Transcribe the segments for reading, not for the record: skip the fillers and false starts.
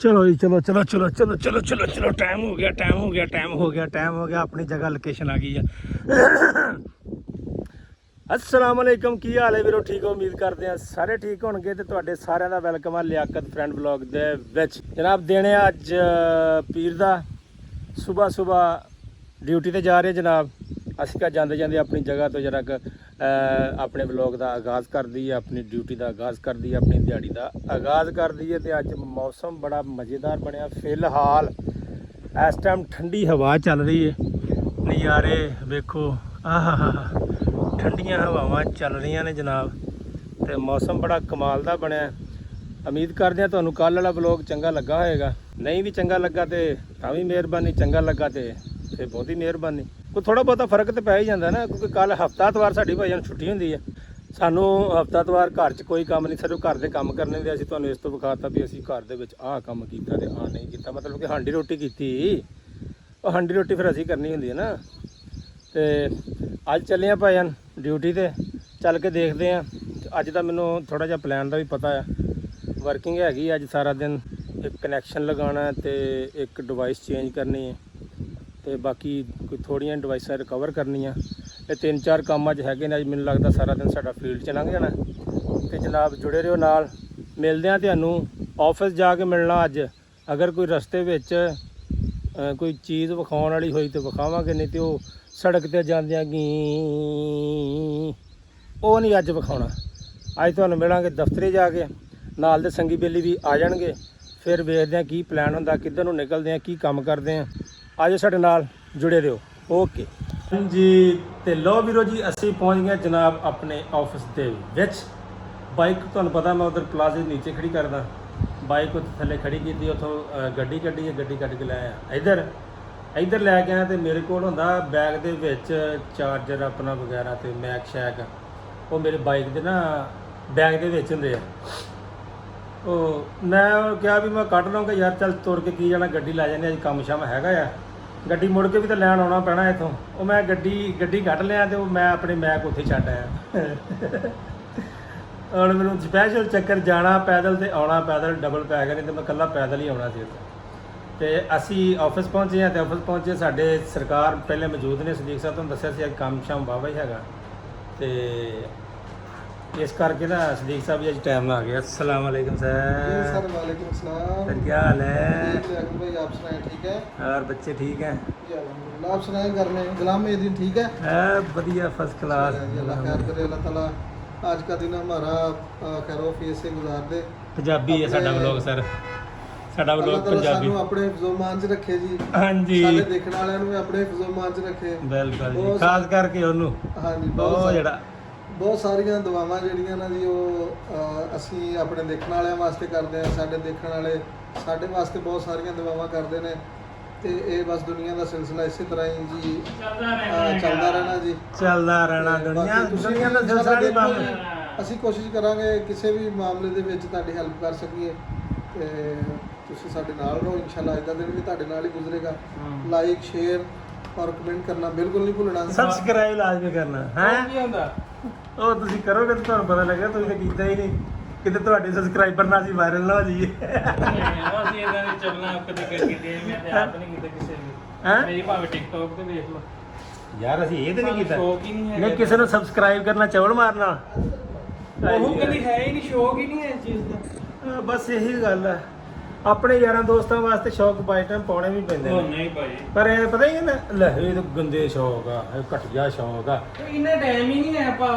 ਚਲੋ ਜੀ ਚਲੋ ਟਾਈਮ ਹੋ ਗਿਆ ਆਪਣੀ ਜਗ੍ਹਾ ਲੋਕੇਸ਼ਨ ਆ ਗਈ ਆ। अस्सलाम वालेकुम ਕੀ ਹਾਲ ਹੈ ਵੀਰੋ, ਠੀਕ ਹੋ? ਉਮੀਦ ਕਰਦੇ ਆ ਸਾਰੇ ਠੀਕ ਹੋਣਗੇ ਤੇ ਤੁਹਾਡੇ ਸਾਰਿਆਂ ਦਾ ਵੈਲਕਮ ਆ ਲਿਆਕਤ ਫਰੈਂਡ ਵਲੌਗ ਦੇ ਵਿੱਚ। ਜਨਾਬ ਦੇਣੇ ਅੱਜ ਪੀਰ ਦਾ ਸਵੇਰ ਡਿਊਟੀ ਤੇ ਜਾ ਰਹੇ ਜਨਾਬ। ਅਸੀਂ ਕਾ ਜਾਂਦੇ ਜਾਂਦੇ ਆਪਣੀ ਜਗ੍ਹਾ ਤੋਂ ਜਰਾ ਆਪਣੇ ਵਲੌਗ ਦਾ ਆਗਾਜ਼ ਕਰ ਦਈਏ, ਆਪਣੀ ਡਿਊਟੀ ਦਾ ਆਗਾਜ਼ ਕਰ ਦਈਏ, ਆਪਣੀ ਦਿਹਾੜੀ ਦਾ ਆਗਾਜ਼ ਕਰ ਦਈਏ। ਤੇ ਅੱਜ ਮੌਸਮ ਬੜਾ ਮਜ਼ੇਦਾਰ ਬਣਿਆ ਫਿਲਹਾਲ। ਇਸ ਟਾਈਮ ਠੰਡੀ ਹਵਾ ਚੱਲ ਰਹੀ ਹੈ, ਨਜ਼ਾਰੇ ਵੇਖੋ, ਆਹਾ ਠੰਡੀਆਂ ਹਵਾਵਾਂ ਚੱਲ ਰਹੀਆਂ ਨੇ ਜਨਾਬ। ਤੇ ਮੌਸਮ ਬੜਾ ਕਮਾਲ ਦਾ ਬਣਿਆ। ਉਮੀਦ ਕਰਦੇ ਹਾਂ ਤੁਹਾਨੂੰ ਕੱਲ੍ਹ ਵਾਲਾ ਵਲੌਗ ਚੰਗਾ ਲੱਗਾ ਹੋਏਗਾ। ਨਹੀਂ ਵੀ ਚੰਗਾ ਲੱਗਾ ਤੇ ਤਾਂ ਵੀ ਮਿਹਰਬਾਨੀ, ਚੰਗਾ ਲੱਗਾ ਤੇ ਫਿਰ ਬਹੁਤੀ ਮਿਹਰਬਾਨੀ। ਕੋਈ ਥੋੜ੍ਹਾ ਬਹੁਤਾ ਫਰਕ ਤਾਂ ਪੈ ਹੀ ਜਾਂਦਾ ਨਾ, ਕਿਉਂਕਿ ਕੱਲ੍ਹ ਹਫ਼ਤਾ ਐਤਵਾਰ ਸਾਡੀ ਭਾਈਆਂ ਨੂੰ ਛੁੱਟੀ ਹੁੰਦੀ ਹੈ। ਸਾਨੂੰ ਹਫ਼ਤਾ ਐਤਵਾਰ ਘਰ 'ਚ ਕੋਈ ਕੰਮ ਨਹੀਂ, ਸਿਰਫ ਘਰ ਦੇ ਕੰਮ ਕਰਨੇ ਹੁੰਦੇ। ਅਸੀਂ ਤੁਹਾਨੂੰ ਇਸ ਤੋਂ ਵਿਖਾਤਾ ਵੀ ਅਸੀਂ ਘਰ ਦੇ ਵਿੱਚ ਆਹ ਕੰਮ ਕੀਤਾ ਤੇ ਆਹ ਨਹੀਂ ਕੀਤਾ, ਮਤਲਬ ਕਿ ਹਾਂਡੀ ਰੋਟੀ ਕੀਤੀ। ਉਹ ਹਾਂਡੀ ਰੋਟੀ ਫਿਰ ਅਸੀਂ ਕਰਨੀ ਹੁੰਦੀ ਹੈ ਨਾ। ਤੇ ਅੱਜ ਚੱਲੇ ਆ ਭਾਈਆਂ ਡਿਊਟੀ ਤੇ, ਚੱਲ ਕੇ ਦੇਖਦੇ ਆ। ਅੱਜ ਦਾ ਮੈਨੂੰ ਥੋੜਾ ਜਿਹਾ ਪਲਾਨ ਦਾ ਵੀ ਪਤਾ ਆ। ਵਰਕਿੰਗ ਹੈਗੀ ਅੱਜ ਸਾਰਾ ਦਿਨ, ਇੱਕ ਕਨੈਕਸ਼ਨ ਲਗਾਉਣਾ ਤੇ ਇੱਕ ਡਿਵਾਈਸ ਚੇਂਜ ਕਰਨੀ ਹੈ ਤੇ ਬਾਕੀ ਕੋਈ ਥੋੜੀਆਂ ਡਿਵਾਈਸਾਂ ਰਿਕਵਰ ਕਰਨੀਆਂ। ਇਹ 3-4 ਕੰਮ ਅੱਜ ਹੈਗੇ ਨੇ। ਅੱਜ ਮੈਨੂੰ ਲੱਗਦਾ ਸਾਰਾ ਦਿਨ ਸਾਡਾ ਫੀਲਡ 'ਚ ਲੰਘ ਜਾਣਾ। ਤੇ ਜਨਾਬ ਜੁੜੇ ਰਹੋ ਨਾਲ, ਮਿਲਦੇ ਆ ਤੁਹਾਨੂੰ ਆਫਿਸ ਜਾ ਕੇ ਮਿਲਣਾ ਅੱਜ। ਅਗਰ ਕੋਈ ਰਸਤੇ ਵਿੱਚ ਕੋਈ ਚੀਜ਼ ਵਿਖਾਉਣ ਵਾਲੀ ਹੋਈ ਤੇ ਵਿਖਾਵਾਂਗੇ, ਨਹੀਂ ਤੇ ਉਹ ਸੜਕ ਤੇ ਜਾਂਦਿਆਂ ਗੀ ਉਹ ਨਹੀਂ ਅੱਜ ਵਿਖਾਉਣਾ। ਅੱਜ ਤੁਹਾਨੂੰ ਮਿਲਾਂਗੇ ਦਫ਼ਤਰੇ ਜਾ ਕੇ, ਨਾਲ ਦੇ ਸੰਗੀ ਬੇਲੀ ਵੀ ਆ ਜਾਣਗੇ। ਫਿਰ ਵੇਖਦੇ ਹਾਂ ਕੀ ਪਲਾਨ ਹੁੰਦਾ, ਕਿੱਧਰ ਨੂੰ ਨਿਕਲਦੇ ਹਾਂ, ਕੀ ਕੰਮ ਕਰਦੇ ਹਾਂ। ਆਜੋ ਸਾਡੇ ਨਾਲ ਜੁੜੇ ਰਹੋ। ਓਕੇ ਜੀ। ਤੇ ਲੋ ਵੀਰੋ ਜੀ, ਅਸੀਂ ਪਹੁੰਚ ਗਏ ਜਨਾਬ ਆਪਣੇ ਆਫਿਸ ਦੇ ਵਿੱਚ। ਬਾਈਕ ਤੁਹਾਨੂੰ ਪਤਾ ਮੈਂ ਉਧਰ ਪਲਾਜ਼ੇ ਨੀਚੇ ਖੜੀ ਕਰਦਾ, ਬਾਈਕ ਉੱਥੇ ਥੱਲੇ ਖੜੀ ਕੀਤੀ, ਉੱਥੋਂ ਗੱਡੀ ਕੱਢੀ ਹੈ, ਗੱਡੀ ਕੱਢ ਕੇ ਲੈ ਆਇਆ ਇੱਧਰ ਲੈ ਕੇ ਆਇਆ। ਤੇ ਮੇਰੇ ਕੋਲ ਹੁੰਦਾ ਬੈਗ ਦੇ ਵਿੱਚ ਚਾਰਜਰ ਆਪਣਾ ਵਗੈਰਾ ਤੇ ਮੈਕ ਸ਼ੈਕ, ਉਹ ਮੇਰੇ ਬਾਈਕ ਦੇ ਨਾ ਬੈਗ ਦੇ ਵਿੱਚ ਹੁੰਦੇ ਆ। ਉਹ ਮੈਂ ਕਿਹਾ ਵੀ ਮੈਂ ਕੱਢ ਲਵਾਂਗਾ ਯਾਰ, ਚੱਲ ਤੁਰ ਕੇ ਕੀ ਜਾਣਾ, ਗੱਡੀ ਲੈ ਜਾਂਦੇ, ਅੱਜ ਕੰਮ ਸ਼ਾਮ ਹੈਗਾ ਆ। ਗੱਡੀ ਮੁੜ ਕੇ ਵੀ ਤਾਂ ਲੈਣ ਆਉਣਾ ਪੈਣਾ ਇੱਥੋਂ। ਉਹ ਮੈਂ ਗੱਡੀ ਕੱਢ ਲਿਆ ਤੇ ਉਹ ਮੈਂ ਆਪਣੇ ਮੈਕ ਉੱਥੇ ਛੱਡ ਆਇਆ। ਹੁਣ ਮੈਨੂੰ ਸਪੈਸ਼ਲ ਚੱਕਰ ਜਾਣਾ ਪੈਦਲ ਤੇ ਆਉਣਾ ਪੈਦਲ, ਡਬਲ ਪੈ ਗਿਆ, ਨਹੀਂ ਤੇ ਮੈਂ ਇਕੱਲਾ ਪੈਦਲ ਹੀ ਆਉਣਾ ਸੀ ਉੱਥੇ। ਤੇ ਅਸੀਂ ਆਫਿਸ ਪਹੁੰਚੇ ਹਾਂ ਤੇ ਆਫਿਸ ਪਹੁੰਚੇ ਸਾਡੇ ਸਰਕਾਰ ਪਹਿਲੇ ਮੌਜੂਦ ਨੇ। ਸਦੀਕ ਸਾਹਿਬ ਤੁਹਾਨੂੰ ਦੱਸਿਆ ਸੀ ਅੱਜ ਕੰਮ ਸ਼ਾਮ ਵਾਹਵਾ ਹੀ ਹੈਗਾ, ਤੇ ਇਸ ਕਰਕੇ ਨਾ ਸਦੀਕ ਸਾਹਿਬ ਜੀ ਅੱਜ ਟਾਈਮ ਨਾਲ ਆ ਗਏ। अस्सलाम वालेकुम सर। वालेकुम सलाम सर क्या हाल है? भाई आप सुनाए ठीक है? और बच्चे ठीक हैं? अल्हम्दुलिल्लाह। आप सुनाए घर में गुलाम मेहदीन ठीक है? बढ़िया फर्स्ट क्लास। अल्लाह खैर करे, अल्लाह ताला आज का दिन हमारा खैरोफियत से गुजार दे। पंजाबी है साडा व्लॉग सर, ਸਾਡਾ ਵਲੌਗ ਪੰਜਾਬੀ। ਸਾਨੂੰ ਆਪਣੇ ਹਿਫਜ਼ੋ-ਮਾਨ 'ਚ ਰੱਖੇ ਜੀ। ਹਾਂਜੀ, ਸਾਡੇ ਦੇਖਣ ਵਾਲਿਆਂ ਨੂੰ ਵੀ ਆਪਣੇ ਹਿਫਜ਼ੋ-ਮਾਨ 'ਚ ਰੱਖੇ। ਬਿਲਕੁਲ ਜੀ, ਖਾਸ ਕਰਕੇ ਉਹਨੂੰ। ਹਾਂਜੀ, ਬਹੁਤ ਸਾਰੀਆਂ ਦੁਆਵਾਂ ਜਿਹੜੀਆਂ ਨਾ ਜੀ ਉਹ ਅਸੀਂ ਆਪਣੇ ਦੇਖਣ ਵਾਲਿਆਂ ਵਾਸਤੇ ਕਰਦੇ ਹਾਂ। ਸਾਡੇ ਦੇਖਣ ਵਾਲੇ ਸਾਡੇ ਵਾਸਤੇ ਬਹੁਤ ਸਾਰੀਆਂ ਦੁਆਵਾਂ ਕਰਦੇ ਨੇ। ਤੇ ਇਹ ਬਸ ਦੁਨੀਆ ਦਾ ਸਿਲਸਿਲਾ ਇਸੇ ਤਰ੍ਹਾਂ ਹੀ ਜੀ ਚੱਲਦਾ ਰਹਿਣਾ ਜੀ, ਚੱਲਦਾ ਰਹਿਣਾ। ਦੁਨੀਆ ਦਾ ਸਿਲਸਿਲਾ ਨਹੀਂ ਬੰਦ। ਅਸੀਂ ਕੋਸ਼ਿਸ਼ ਕਰਾਂਗੇ ਕਿਸੇ ਵੀ ਮਾਮਲੇ ਦੇ ਵਿੱਚ ਤੁਹਾਡੀ ਹੈਲਪ ਕਰ ਸਕੀਏ ਤੇ ਤੁਸੀਂ ਸਾਡੇ ਨਾਲ ਰਹੋ। ਇਨਸ਼ਾਅੱਲਾ ਅੱਜ ਦਾ ਦਿਨ ਵੀ ਤੁਹਾਡੇ ਨਾਲ ਹੀ ਗੁਜ਼ਰੇਗਾ। ਲਾਈਕ, ਸ਼ੇਅਰ ਔਰ ਕਮੈਂਟ ਕਰਨਾ ਬਿਲਕੁਲ ਨਹੀਂ ਭੁੱਲਣਾ। ਸਬਸਕ੍ਰਾਈਬ ਲਾਜ਼ਮੀ ਕਰਨਾ ਹੈ। ਕੀ ਹੁੰਦਾ ਉਹ ਤੁਸੀਂ ਕਰੋਗੇ ਤਾਂ ਤੁਹਾਨੂੰ ਪਤਾ ਲੱਗਿਆ, ਤੁਸੀਂ ਤਾਂ ਕੀਤਾ ਹੀ ਨਹੀਂ। ਕਿਤੇ ਤੁਹਾਡੇ ਸਬਸਕ੍ਰਾਈਬਰ ਨਾਲ ਅਸੀਂ ਵਾਇਰਲ ਨਾ ਹੋ ਜਾਈਏ। ਅਸੀਂ ਇਦਾਂ ਦੀ ਚੱਲਣਾ ਕਦੇ ਕਰਦੇ ਮੈਂ ਤੇ ਆਪ ਨਹੀਂ ਕੀਤਾ ਕਿਸੇ ਨੇ। ਮੇਰੀ ਭਾਵੇਂ ਟਿਕਟੌਕ ਤੇ ਵੇਖ ਲਓ ਯਾਰ, ਅਸੀਂ ਇਹ ਤੇ ਨਹੀਂ ਕੀਤਾ। ਸ਼ੌਕ ਹੀ ਨਹੀਂ ਹੈ ਨਹੀਂ ਕਿਸੇ ਨੂੰ ਸਬਸਕ੍ਰਾਈਬ ਕਰਨਾ, ਚਵਲ ਮਾਰਨਾ, ਉਹ ਕਦੀ ਹੈ ਹੀ ਨਹੀਂ, ਸ਼ੌਕ ਹੀ ਨਹੀਂ ਹੈ ਇਸ ਚੀਜ਼ ਦਾ। ਬਸ ਇਹੀ ਗੱਲ ਹੈ। ਆਪਣੇ ਯਾਰਾਂ ਦੋਸਤਾਂ ਵਾਸਤੇ ਸ਼ੌਕ ਬਾਈ ਟਾਈਮ ਪਾਉਣੇ ਵੀ ਪੈਂਦੇ ਨੇ। ਨਹੀਂ ਭਾਈ, ਪਰ ਇਹ ਪਤਾ ਹੀ ਹੈ ਨਾ, ਲੈ ਇਹ ਤਾਂ ਗੰਦੇ ਸ਼ੌਕ ਆ, ਇਹ ਘਟੀਆ ਸ਼ੌਕ ਆ। ਇੰਨਾ ਟਾਈਮ ਹੀ ਨਹੀਂ ਹੈ ਭਾ,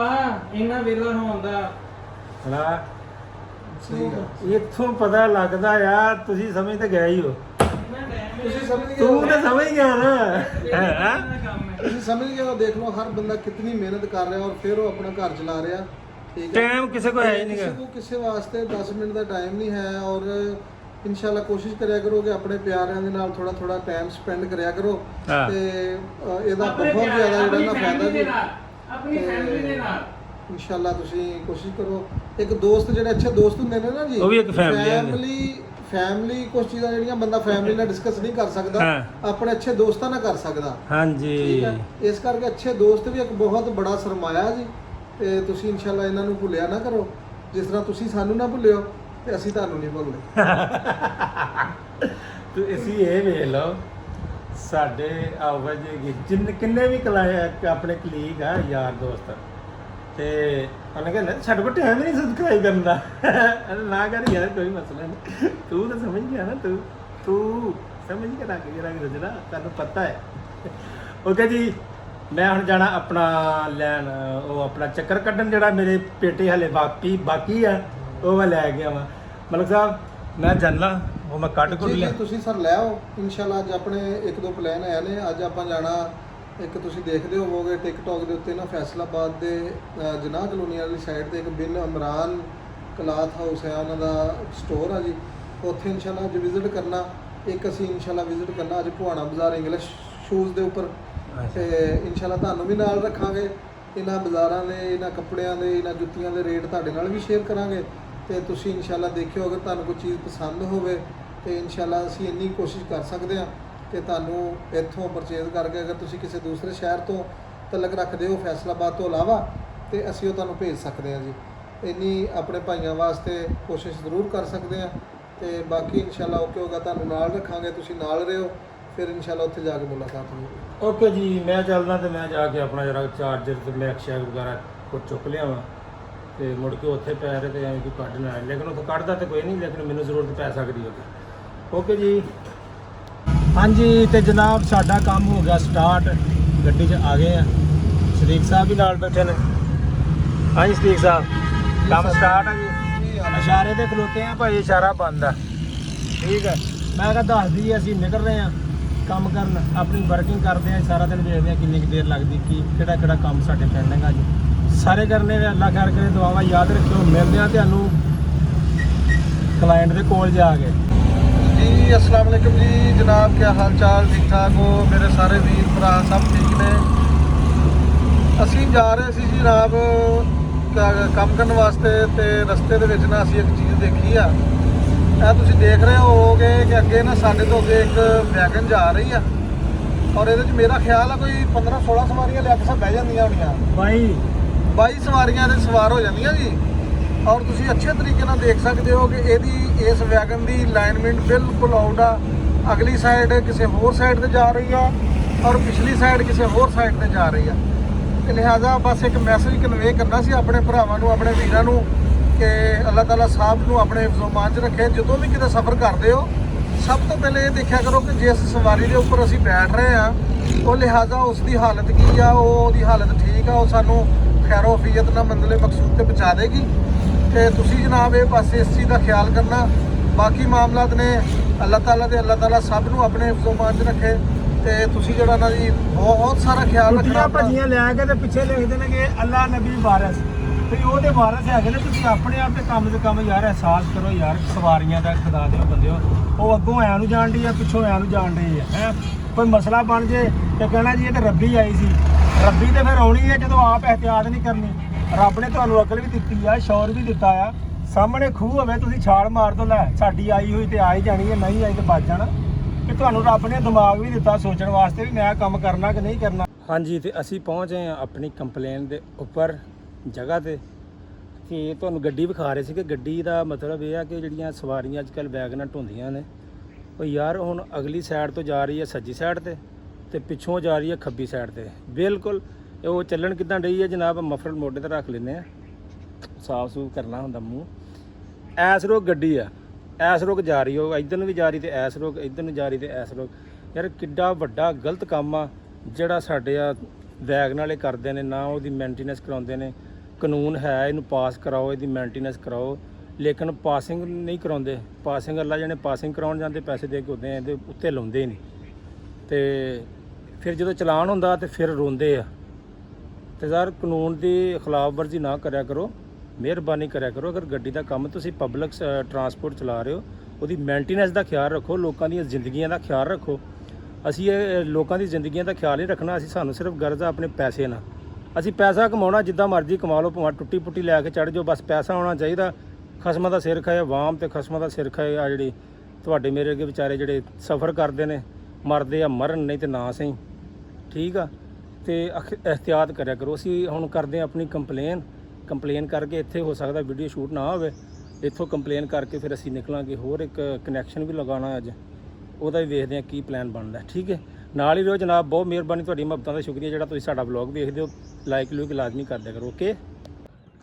ਇੰਨਾ ਵੇਲਾ ਹੋਣ ਦਾ। ਹਨਾ, ਸਹੀ ਗੱਲ। ਇੱਥੋਂ ਪਤਾ ਲੱਗਦਾ ਆ ਤੁਸੀਂ ਸਮਝ ਤੇ ਗਏ ਹੀ ਹੋ। ਤੁਸੀਂ ਸਮਝ ਗਏ ਤੂੰ ਤਾਂ ਸਮਝ ਗਿਆ ਨਾ। ਤੁਸੀਂ ਸਮਝ ਗਏ ਹੋ। ਦੇਖ ਲਓ ਹਰ ਬੰਦਾ ਕਿੰਨੀ ਮਿਹਨਤ ਕਰ ਰਿਹਾ ਔਰ ਫਿਰ ਉਹ ਆਪਣਾ ਘਰ ਚਲਾ ਰਿਹਾ। ਠੀਕ ਹੈ, ਟਾਈਮ ਕਿਸੇ ਕੋਲ ਹੈ ਹੀ ਨਹੀਂ ਗਾ। ਕਿਸੇ ਕੋਲ ਕਿਸੇ ਵਾਸਤੇ 10 ਮਿੰਟ ਦਾ ਟਾਈਮ ਨਹੀਂ ਹੈ। ਔਰ ਇਨਸ਼ਾਅੱਲਾ ਕੋਸ਼ਿਸ਼ ਕਰਿਆ ਕਰੋ ਕਿ ਆਪਣੇ ਪਿਆਰਿਆਂ ਦੇ ਨਾਲ ਥੋੜਾ ਟਾਈਮ ਸਪੈਂਡ ਕਰਿਆ ਕਰੋ। ਤੇ ਇਹਦਾ ਬਹੁਤ ਜ਼ਿਆਦਾ ਜਿਹੜਾ ਨਾ ਫਾਇਦਾ ਜੀ ਆਪਣੀ ਫੈਮਿਲੀ ਦੇ ਨਾਲ। ਇਨਸ਼ਾਅੱਲਾ ਤੁਸੀਂ ਕੋਸ਼ਿਸ਼ ਕਰੋ। ਇੱਕ ਦੋਸਤ ਜਿਹੜੇ ਅੱਛੇ ਦੋਸਤ ਹੁੰਦੇ ਨੇ ਨਾ ਜੀ, ਉਹ ਵੀ ਇੱਕ ਫੈਮਿਲੀ ਕੁਝ ਚੀਜ਼ਾਂ ਜਿਹੜੀਆਂ ਬੰਦਾ ਫੈਮਿਲੀ ਨਾਲ ਡਿਸਕਸ ਨਹੀਂ ਕਰ ਸਕਦਾ, ਆਪਣੇ ਅੱਛੇ ਦੋਸਤਾਂ ਨਾਲ ਕਰ ਸਕਦਾ। ਹਾਂਜੀ, ਠੀਕ ਹੈ, ਇਸ ਕਰਕੇ ਅੱਛੇ ਦੋਸਤ ਵੀ ਇੱਕ ਬਹੁਤ ਬੜਾ ਸਰਮਾਇਆ ਜੀ। ਤੇ ਤੁਸੀਂ ਇਨਸ਼ਾਅੱਲਾ ਇਹਨਾਂ ਨੂੰ ਭੁੱਲਿਆ ਨਾ ਕਰੋ, ਜਿਸ ਤਰ੍ਹਾਂ ਤੁਸੀਂ ਸਾਨੂੰ ਨਾ ਭੁੱਲਿਓ। ਤੇ ਅਸੀਂ ਤੁਹਾਨੂੰ ਨਹੀਂ ਭੁੱਲਦੇ। ਤੂੰ ਅਸੀਂ ਇਹ ਵੇਖ ਲਓ ਸਾਡੇ ਆਵਾਜ਼ ਜਿੰਨੇ ਕਿੰਨੇ ਵੀ ਆਪਣੇ ਕਲੀਗ ਆ ਯਾਰ ਦੋਸਤ ਤੇ ਉਹਨੇ ਕਹਿੰਦਾ ਸਾਡੇ ਕੋਲ ਟਾਈਮ ਹੀ ਨਹੀਂ ਸਬਸਕ੍ਰਾਈਬ ਕਰਨ ਦਾ। ਨਾ ਕਰ ਯਾਰ ਕੋਈ ਮਸਲਾ ਨਹੀਂ, ਤੂੰ ਤਾਂ ਸਮਝ ਗਿਆ ਨਾ, ਤੂੰ ਸਮਝ ਕੇ ਰੱਖ ਰਜਣਾ, ਤੁਹਾਨੂੰ ਪਤਾ ਹੈ। ਓਕੇ ਜੀ, ਮੈਂ ਹੁਣ ਜਾਣਾ ਆਪਣਾ ਲੈਣ ਉਹ ਆਪਣਾ ਚੱਕਰ ਕੱਢਣ, ਜਿਹੜਾ ਮੇਰੇ ਪੇਟੇ ਹਲੇ ਬਾਕੀ ਆ ਉਹ ਮੈਂ ਲੈ ਗਿਆ ਵਾ। ਮਲਕ ਸਾਹਿਬ ਮੈਂ ਜਾਣਾ, ਉਹ ਮੈਂ ਕੱਢ ਕੁੱਟ ਲਿਆ। ਤੁਸੀਂ ਸਰ ਲੈ ਆਓ ਇਨਸ਼ਾਅੱਲਾ। ਅੱਜ ਆਪਣੇ 1-2 ਪਲਾਨ ਆਏ ਨੇ। ਅੱਜ ਆਪਾਂ ਜਾਣਾ, ਇੱਕ ਤੁਸੀਂ ਦੇਖਦੇ ਹੋਵੋਗੇ ਟਿਕਟੌਕ ਦੇ ਉੱਤੇ ਨਾ, ਫੈਸਲਾਬਾਦ ਦੇ ਜਨਾਹ ਕਲੋਨੀ ਵਾਲੀ ਸਾਈਡ ਤੇ ਇੱਕ ਬਿਨ ਇਮਰਾਨ ਕਲਾਥ ਹਾਊਸ ਹੈ, ਉਹਨਾਂ ਦਾ ਸਟੋਰ ਆ ਜੀ। ਉੱਥੇ ਇਨਸ਼ਾਅੱਲਾ ਅੱਜ ਵਿਜ਼ਿਟ ਕਰਨਾ। ਇੱਕ ਅਸੀਂ ਇਨਸ਼ਾਅੱਲਾ ਵਿਜ਼ਿਟ ਕਰਨਾ ਅੱਜ ਭੁਆਣਾ ਬਾਜ਼ਾਰ ਇੰਗਲਿਸ਼ ਸ਼ੂਜ਼ ਦੇ ਉੱਪਰ, ਤੇ ਇਨਸ਼ਾਅੱਲਾ ਤੁਹਾਨੂੰ ਵੀ ਨਾਲ ਰੱਖਾਂਗੇ। ਇਹਨਾਂ ਬਾਜ਼ਾਰਾਂ ਦੇ, ਇਹਨਾਂ ਕੱਪੜਿਆਂ ਦੇ, ਇਹਨਾਂ ਜੁੱਤੀਆਂ ਦੇ ਰੇਟ ਤੁਹਾਡੇ ਨਾਲ ਵੀ ਸ਼ੇਅਰ ਕਰਾਂਗੇ, ਤੇ ਤੁਸੀਂ ਇਨਸ਼ਾਅੱਲਾ ਦੇਖਿਓ। ਅਗਰ ਤੁਹਾਨੂੰ ਕੋਈ ਚੀਜ਼ ਪਸੰਦ ਹੋਵੇ ਤੇ ਇਨਸ਼ਾਅੱਲਾ ਅਸੀਂ ਇੰਨੀ ਕੋਸ਼ਿਸ਼ ਕਰ ਸਕਦੇ ਹਾਂ ਕਿ ਤੁਹਾਨੂੰ ਇੱਥੋਂ ਪਰਚੇਜ਼ ਕਰਕੇ, ਅਗਰ ਤੁਸੀਂ ਕਿਸੇ ਦੂਸਰੇ ਸ਼ਹਿਰ ਤੋਂ ਤਲਕ ਰੱਖਦੇ ਹੋ ਫੈਸਲਾਬਾਦ ਤੋਂ ਇਲਾਵਾ, ਤੇ ਅਸੀਂ ਉਹ ਤੁਹਾਨੂੰ ਭੇਜ ਸਕਦੇ ਹਾਂ ਜੀ। ਇੰਨੀ ਆਪਣੇ ਭਾਈਆਂ ਵਾਸਤੇ ਕੋਸ਼ਿਸ਼ ਜ਼ਰੂਰ ਕਰ ਸਕਦੇ ਹਾਂ। ਤੇ ਬਾਕੀ ਇਨਸ਼ਾਅੱਲਾ ਓਕੇ ਹੋਗਾ, ਤੁਹਾਨੂੰ ਨਾਲ ਰੱਖਾਂਗੇ, ਤੁਸੀਂ ਨਾਲ ਰਹੋ, ਫਿਰ ਇਨਸ਼ਾਅੱਲਾ ਉੱਥੇ ਜਾ ਕੇ ਮੁਲਾਕਾਤ ਹੋਵੇਗੀ। ਓਕੇ ਜੀ, ਮੈਂ ਚੱਲਦਾ ਤੇ ਮੈਂ ਜਾ ਕੇ ਆਪਣਾ ਜਰਾ ਚਾਰਜਰ ਤੇ ਮੈਕ ਸ਼ੈਕ ਵਗੈਰਾ ਕੁਝ ਚੁੱਕ ਲਿਆਵਾਂ, ਤੇ ਮੁੜ ਕੇ ਉੱਥੇ ਪੈ ਰਹੇ ਤੇ ਐਵੇਂ ਕੋਈ ਕੱਢ ਨਾ ਆਏ। ਲੇਕਿਨ ਉੱਥੇ ਕੱਢਦਾ ਤੇ ਕੋਈ ਨਹੀਂ, ਲੇਕਿਨ ਮੈਨੂੰ ਜ਼ਰੂਰਤ ਪੈ ਸਕਦੀ ਹੋਵੇ। ਓਕੇ ਜੀ, ਹਾਂਜੀ। ਤੇ ਜਨਾਬ ਸਾਡਾ ਕੰਮ ਹੋ ਗਿਆ ਸਟਾਰਟ, ਗੱਡੀ 'ਚ ਆ ਗਏ ਆ। ਸਦੀਕ ਸਾਹਿਬ ਵੀ ਨਾਲ ਬੈਠੇ ਨੇ। ਹਾਂਜੀ ਸਦੀਕ ਸਾਹਿਬ, ਕੰਮ ਸਟਾਰਟ ਆ ਜੀ। ਇਸ਼ਾਰੇ ਤੇ ਖਲੋਤੇ ਆ ਭਾਈ, ਇਸ਼ਾਰਾ ਬੰਦ ਆ, ਠੀਕ ਹੈ। ਮੈਂ ਕਿਹਾ ਦੱਸ ਦਈਏ ਅਸੀਂ ਨਿਕਲ ਰਹੇ ਆ ਕੰਮ ਕਰਨ, ਆਪਣੀ ਵਰਕਿੰਗ ਕਰਦੇ ਆ, ਸਾਰਾ ਦਿਨ ਵੇਖਦੇ ਆ ਕਿੰਨੀ ਕੁ ਦੇਰ ਲੱਗਦੀ, ਕਿਹੜਾ ਕੰਮ ਸਾਡੇ ਪੈਂਡਿੰਗ ਆ ਜੀ। ਸਾਰੇ ਕਰਨੇ ਵੇ, ਅੱਲਾ ਖੈਰ ਕਰੇ, ਦੁਆਵਾਂ ਯਾਦ ਰੱਖਿਓ। ਮਿਲਦੇ ਆ ਤੁਹਾਨੂੰ ਕਲਾਇੰਟ ਦੇ ਕੋਲ ਜਾ ਕੇ। ਜੀ अस्सलाम वालेकुम जी जनाब, क्या हाल चाल, ठीक ठाक हो मेरे सारे वीर भरा, सब ठीक ने। ਅਸੀਂ ਜਾ ਰਹੇ ਸੀ ਜੀ ਜਨਾਬ ਕੰਮ ਕਰਨ ਵਾਸਤੇ, ਤੇ ਰਸਤੇ ਦੇ ਵਿੱਚ ਨਾ ਅਸੀਂ ਇੱਕ ਚੀਜ਼ ਦੇਖੀ ਆ। ਇਹ ਤੁਸੀਂ ਦੇਖ ਰਹੇ ਹੋਵੋਗੇ ਕਿ ਅੱਗੇ ਨਾ ਸਾਡੇ ਤੋਂ ਅੱਗੇ ਇੱਕ ਵੈਗਨ ਜਾ ਰਹੀ ਆ, ਔਰ ਇਹਦੇ 'ਚ ਮੇਰਾ ਖਿਆਲ ਆ ਕੋਈ 15-16 ਸਵਾਰੀਆਂ ਲੈ ਕੇ ਸਭ ਬਹਿ ਜਾਂਦੀਆਂ ਹੋਣੀਆਂ। 22 ਸਵਾਰੀਆਂ ਦੇ ਸਵਾਰ ਹੋ ਜਾਂਦੀਆਂ ਜੀ। ਔਰ ਤੁਸੀਂ ਅੱਛੇ ਤਰੀਕੇ ਨਾਲ ਦੇਖ ਸਕਦੇ ਹੋ ਕਿ ਇਹਦੀ ਇਸ ਵੈਗਨ ਦੀ ਅਲਾਈਨਮੈਂਟ ਬਿਲਕੁਲ ਆਊਟ ਆ। ਅਗਲੀ ਸਾਈਡ ਕਿਸੇ ਹੋਰ ਸਾਈਡ ਤੇ ਜਾ ਰਹੀ ਆ, ਔਰ ਪਿਛਲੀ ਸਾਈਡ ਕਿਸੇ ਹੋਰ ਸਾਈਡ ਤੇ ਜਾ ਰਹੀ ਆ। ਤੇ ਲਿਹਾਜ਼ਾ ਬਸ ਇੱਕ ਮੈਸੇਜ ਕਨਵੇ ਕਰਨਾ ਸੀ ਆਪਣੇ ਭਰਾਵਾਂ ਨੂੰ, ਆਪਣੇ ਵੀਰਾਂ ਨੂੰ, ਕਿ ਅੱਲਾਹ ਤਾਲਾ ਸਾਹਿਬ ਨੂੰ ਆਪਣੇ ਹਿਫਜ਼ੋ-ਮਾਨ 'ਚ ਰੱਖੇ। ਜਦੋਂ ਵੀ ਕਿਤੇ ਸਫ਼ਰ ਕਰਦੇ ਹੋ, ਸਭ ਤੋਂ ਪਹਿਲੇ ਇਹ ਦੇਖਿਆ ਕਰੋ ਕਿ ਜਿਸ ਸਵਾਰੀ ਦੇ ਉੱਪਰ ਅਸੀਂ ਬੈਠ ਰਹੇ ਆ, ਉਹ ਲਿਹਾਜ਼ਾ ਉਸ ਦੀ ਹਾਲਤ ਕੀ ਆ, ਉਹਦੀ ਹਾਲਤ ਠੀਕ ਆ, ਉਹ ਸਾਨੂੰ ਖੈਰੋ ਅਫੀਅਤ ਨਾਲ ਮੰਜ਼ਿਲ ਮਕਸੂਦ ਤੇ ਪਹੁੰਚਾ ਦੇਗੀ। ਤੇ ਤੁਸੀਂ ਜਨਾਬ ਇਹ ਪਾਸੇ ਇਸ ਚੀਜ਼ ਦਾ ਖਿਆਲ ਕਰਨਾ। ਬਾਕੀ ਮਾਮਲਾਤ ਨੇ ਅੱਲਾਹ ਤਾਲਾ ਸਭ ਨੂੰ ਆਪਣੇ ਹਿਫਜ਼ੋ-ਮਾਨ 'ਚ ਰੱਖੇ। ਤੇ ਤੁਸੀਂ ਜਿਹੜਾ ਨਾ ਜੀ ਬਹੁਤ ਸਾਰਾ ਖਿਆਲ ਰੱਖਣਾ। ਭੱਜੀਆਂ ਲੈ ਕੇ ਤੇ ਪਿੱਛੇ ਲਿਖਦੇ ਨੇ ਕਿ ਅੱਲਾ ਨਬੀ ਵਾਰਿਸ, ਤੇ ਉਹਦੇ ਵਾਰਿਸ ਹੈਗੇ ਨੇ। ਤੁਸੀਂ ਆਪਣੇ ਆਪ ਤੇ ਕੰਮ ਯਾਰ ਅਹਿਸਾਸ ਕਰੋ ਯਾਰ, ਸਵਾਰੀਆਂ ਦਾ ਖੁਦਾ ਦੇ ਬੰਦਿਓ। ਉਹ ਅੱਗੋਂ ਐਂ ਨੂੰ ਜਾਣ ਡਈ ਆ, ਪਿੱਛੋਂ ਐਂ ਨੂੰ ਜਾਣ ਡਈ ਆ। ਹੈ ਕੋਈ ਮਸਲਾ ਬਣ ਜੇ ਤੇ ਕਹਿਣਾ ਜੀ ਇਹ ਤਾਂ ਰੱਬੀ ਆਈ ਸੀ। ਰੱਬੀ ਤੇ ਫਿਰ ਆਉਣੀ ਹੈ ਜਦੋਂ ਆਪ ਇਹਤਿਆਤ ਨਹੀਂ ਕਰਨੀ। ਰੱਬ ਨੇ ਤੁਹਾਨੂੰ ਅਕਲ ਵੀ ਦਿੱਤੀ ਆ, ਸ਼ੌਰ ਵੀ ਦਿੱਤਾ ਆ। ਸਾਹਮਣੇ ਖੂਹ ਹੋਵੇ, ਤੁਸੀਂ ਛਾਲ ਮਾਰ ਦੋ, ਲੈ ਸਾਡੀ ਆਈ ਹੋਈ ਤੇ ਆ ਹੀ ਜਾਣੀ ਹੈ, ਨਹੀਂ ਆਈ ਤੇ ਬਚ ਜਾਣਾ। ਕਿ ਤੁਹਾਨੂੰ ਰੱਬ ਨੇ ਦਿਮਾਗ ਵੀ ਦਿੱਤਾ ਸੋਚਣ ਵਾਸਤੇ ਵੀ ਮੈਂ ਕੰਮ ਕਰਨਾ ਕਿ ਨਹੀਂ ਕਰਨਾ। ਹਾਂਜੀ, ਤੇ ਅਸੀਂ ਪਹੁੰਚ ਗਏ ਹਾਂ ਆਪਣੀ ਕੰਪਲੇਨ ਦੇ ਉੱਪਰ ਜਗ੍ਹਾ ਤੇ ਤੁਹਾਨੂੰ ਗੱਡੀ ਵਿਖਾ ਰਹੇ ਸੀ ਕਿ ਗੱਡੀ ਦਾ ਮਤਲਬ ਇਹ ਆ ਕਿ ਜਿਹੜੀਆਂ ਸਵਾਰੀਆਂ ਅੱਜ ਕੱਲ੍ਹ ਵੈਗਨਾਂ ਢੋਂਦੀਆਂ ਨੇ, ਉਹ ਯਾਰ ਹੁਣ ਅਗਲੀ ਸਾਈਡ ਤੋਂ ਜਾ ਰਹੀ ਹੈ ਸੱਜੀ ਸਾਈਡ ਤੇ ਪਿੱਛੋਂ ਜਾ ਰਹੀ ਹੈ ਖੱਬੀ ਸਾਈਡ ਤੇ। ਬਿਲਕੁਲ ਉਹ ਚੱਲਣ ਕਿੱਦਾਂ ਡਈ ਹੈ ਜਨਾਬ, ਮਫਰਲ ਮੋਢੇ ਤੇ ਰੱਖ ਲੈਂਦੇ ਆ, ਸਾਫ ਸੂਫ ਕਰਨਾ ਹੁੰਦਾ ਮੂੰਹ। ਐਸ ਰੋਕ ਗੱਡੀ ਆ, ਐਸ ਰੋਕ ਜਾ ਰਹੀ, ਉਹ ਇੱਧਰ ਨੂੰ ਵੀ ਜਾ ਰਹੀ ਤੇ ਐਸ ਰੋਕ ਇੱਧਰ ਨੂੰ ਜਾ ਰਹੀ ਤੇ ਐਸ ਰੋਕ। ਯਾਰ ਕਿੱਡਾ ਵੱਡਾ ਗਲਤ ਕੰਮ ਆ ਜਿਹੜਾ ਸਾਡੇ ਆ ਵੈਗਨ ਵਾਲੇ ਕਰਦੇ ਨੇ। ਨਾ ਉਹਦੀ ਮੇਨਟੇਨੈਂਸ ਕਰਾਉਂਦੇ ਨੇ। ਕਾਨੂੰਨ ਹੈ ਇਹਨੂੰ ਪਾਸ ਕਰਾਓ, ਇਹਦੀ ਮੇਨਟੇਨੈਂਸ ਕਰਾਓ, ਲੇਕਿਨ ਪਾਸਿੰਗ ਨਹੀਂ ਕਰਾਉਂਦੇ। ਪਾਸਿੰਗ ਅੱਲਾ ਜਾਣੇ ਪਾਸਿੰਗ ਕਰਾਉਣ ਜਾਂਦੇ, ਪੈਸੇ ਦੇ ਕੇ ਉਹਦੇ ਇਹਦੇ ਉੱਤੇ ਲਾਉਂਦੇ ਹੀ ਨਹੀਂ। ਤੇ ਫਿਰ ਜਦੋਂ ਚਲਾਨ ਹੁੰਦਾ ਤੇ ਫਿਰ ਰੋਂਦੇ ਆ। ਤੇ ਯਾਰ ਕਾਨੂੰਨ ਦੀ ਖਿਲਾਫ ਵਰਜ਼ੀ ਨਾ ਕਰਿਆ ਕਰੋ, ਮਿਹਰਬਾਨੀ ਕਰਿਆ ਕਰੋ। ਅਗਰ ਗੱਡੀ ਦਾ ਕੰਮ ਤੁਸੀਂ ਪਬਲਿਕ ਟਰਾਂਸਪੋਰਟ ਚਲਾ ਰਹੇ ਹੋ, ਉਹਦੀ ਮੇਨਟੇਨੈਂਸ ਦਾ ਖਿਆਲ ਰੱਖੋ, ਲੋਕਾਂ ਦੀਆਂ ਜ਼ਿੰਦਗੀਆਂ ਦਾ ਖਿਆਲ ਰੱਖੋ। ਅਸੀਂ ਇਹ ਲੋਕਾਂ ਦੀ ਜ਼ਿੰਦਗੀਆਂ ਦਾ ਖਿਆਲ ਨਹੀਂ ਰੱਖਣਾ। ਸਾਨੂੰ ਸਿਰਫ ਗਰਜ਼ ਆ ਆਪਣੇ ਪੈਸੇ ਨਾਲ। ਅਸੀਂ ਪੈਸਾ ਕਮਾਉਣਾ, ਜਿੱਦਾਂ ਮਰਜ਼ੀ ਕਮਾ ਲਓ, ਭਾਵੇਂ ਟੁੱਟੀ ਪੁੱਟੀ ਲੈ ਕੇ ਚੜ੍ਹ ਜਾਓ, ਬਸ ਪੈਸਾ ਆਉਣਾ ਚਾਹੀਦਾ। ਖਸਮਾਂ ਦਾ ਸਿਰ ਖਾਏ ਆਵਾਮ ਤੇ ਖਸਮਾਂ ਦਾ ਸਿਰ ਖਾਏ ਆ ਜਿਹੜੀ ਤੁਹਾਡੇ ਮੇਰੇ ਅੱਗੇ ਵਿਚਾਰੇ ਜਿਹੜੇ ਸਫ਼ਰ ਕਰਦੇ ਨੇ, ਮਰਦੇ ਆ ਮਰਨ, ਨਹੀਂ ਤੇ ਨਾ ਸਹੀ, ਠੀਕ ਆ। ਤੇ ਇਹਤਿਆਤ ਕਰਿਆ ਕਰੋ। ਅਸੀਂ ਹੁਣ ਕਰਦੇ ਹਾਂ ਆਪਣੀ ਕੰਪਲੇਨ ਕਰਕੇ, ਇੱਥੇ ਹੋ ਸਕਦਾ ਵੀਡੀਓ ਸ਼ੂਟ ਨਾ ਹੋਵੇ, ਇੱਥੋਂ ਕੰਪਲੇਨ ਕਰਕੇ ਫਿਰ ਅਸੀਂ ਨਿਕਲਾਂਗੇ। ਹੋਰ ਇੱਕ ਕਨੈਕਸ਼ਨ ਵੀ ਲਗਾਉਣਾ ਅੱਜ, ਉਹਦਾ ਵੀ ਵੇਖਦੇ ਹਾਂ ਕੀ ਪਲਾਨ ਬਣਦਾ। ਠੀਕ ਹੈ, ਨਾਲ ਹੀ ਰਹੋ ਜਨਾਬ। ਬਹੁਤ ਮਿਹਰਬਾਨੀ, ਤੁਹਾਡੀ ਮੁਹੱਬਤਾਂ ਦਾ ਸ਼ੁਕਰੀਆ ਜਿਹੜਾ ਤੁਸੀਂ ਸਾਡਾ ਵਲੌਗ ਵੇਖਦੇ ਹੋ। ਲਾਈਕ ਲੂਕ ਲਾਜ਼ਮੀ ਕਰ ਦਿਆ ਕਰੋ। ਓਕੇ,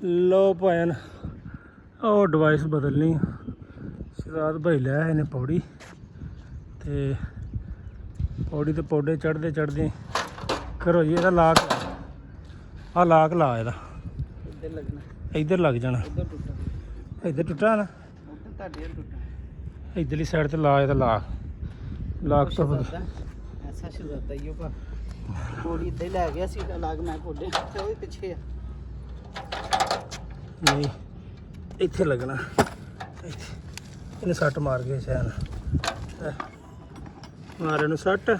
ਲੋ ਭੈਣ ਉਹ ਡਿਵਾਈਸ ਬਦਲਣੀ। ਸ਼ਰਾਦ ਭਾਈ ਲੈ ਆਏ ਨੇ ਪੌੜੀ, ਤੇ ਪੌੜੀ ਤੇ ਪੌੜੇ ਚੜ੍ਹਦੇ ਚੜ੍ਹਦੇ ਕਰੋ ਜੀ ਇਹਦਾ ਲਾਕ। ਆਹ ਲਾਕ ਲਾ ਇਹਦਾ, ਇੱਧਰ ਲੱਗਣਾ, ਇੱਧਰ ਲੱਗ ਜਾਣਾ। ਇੱਧਰ ਟੁੱਟਾ, ਇੱਧਰ ਟੁੱਟਾ ਨਾ, ਉੱਧਰ ਤੁਹਾਡੇ ਵੱਲ ਟੁੱਟਾ। ਇੱਧਰਲੀ ਸਾਈਡ ਤੇ ਲਾ ਇਹਦਾ ਲਾਕ ਤੋਂ ਐਸਾ ਸ਼ੁਰੂਆਤ ਆਈ ਉਹ ਪਾ ਕੋੜੀ ਇੱਦਾਂ ਹੀ ਲੈ ਗਿਆ ਸੀ ਲੱਗ ਮੈਂ ਕੋਡੇ ਤੇ ਉਹ ਵੀ ਪਿੱਛੇ ਆ। ਨਹੀਂ ਇੱਥੇ ਲੱਗਣਾ, ਇੱਥੇ ਇਹਨੇ ਸੱਟ ਮਾਰ ਕੇ ਸ਼ਾਇਦ ਮਾਰੇ ਨੂੰ ਸੱਟ।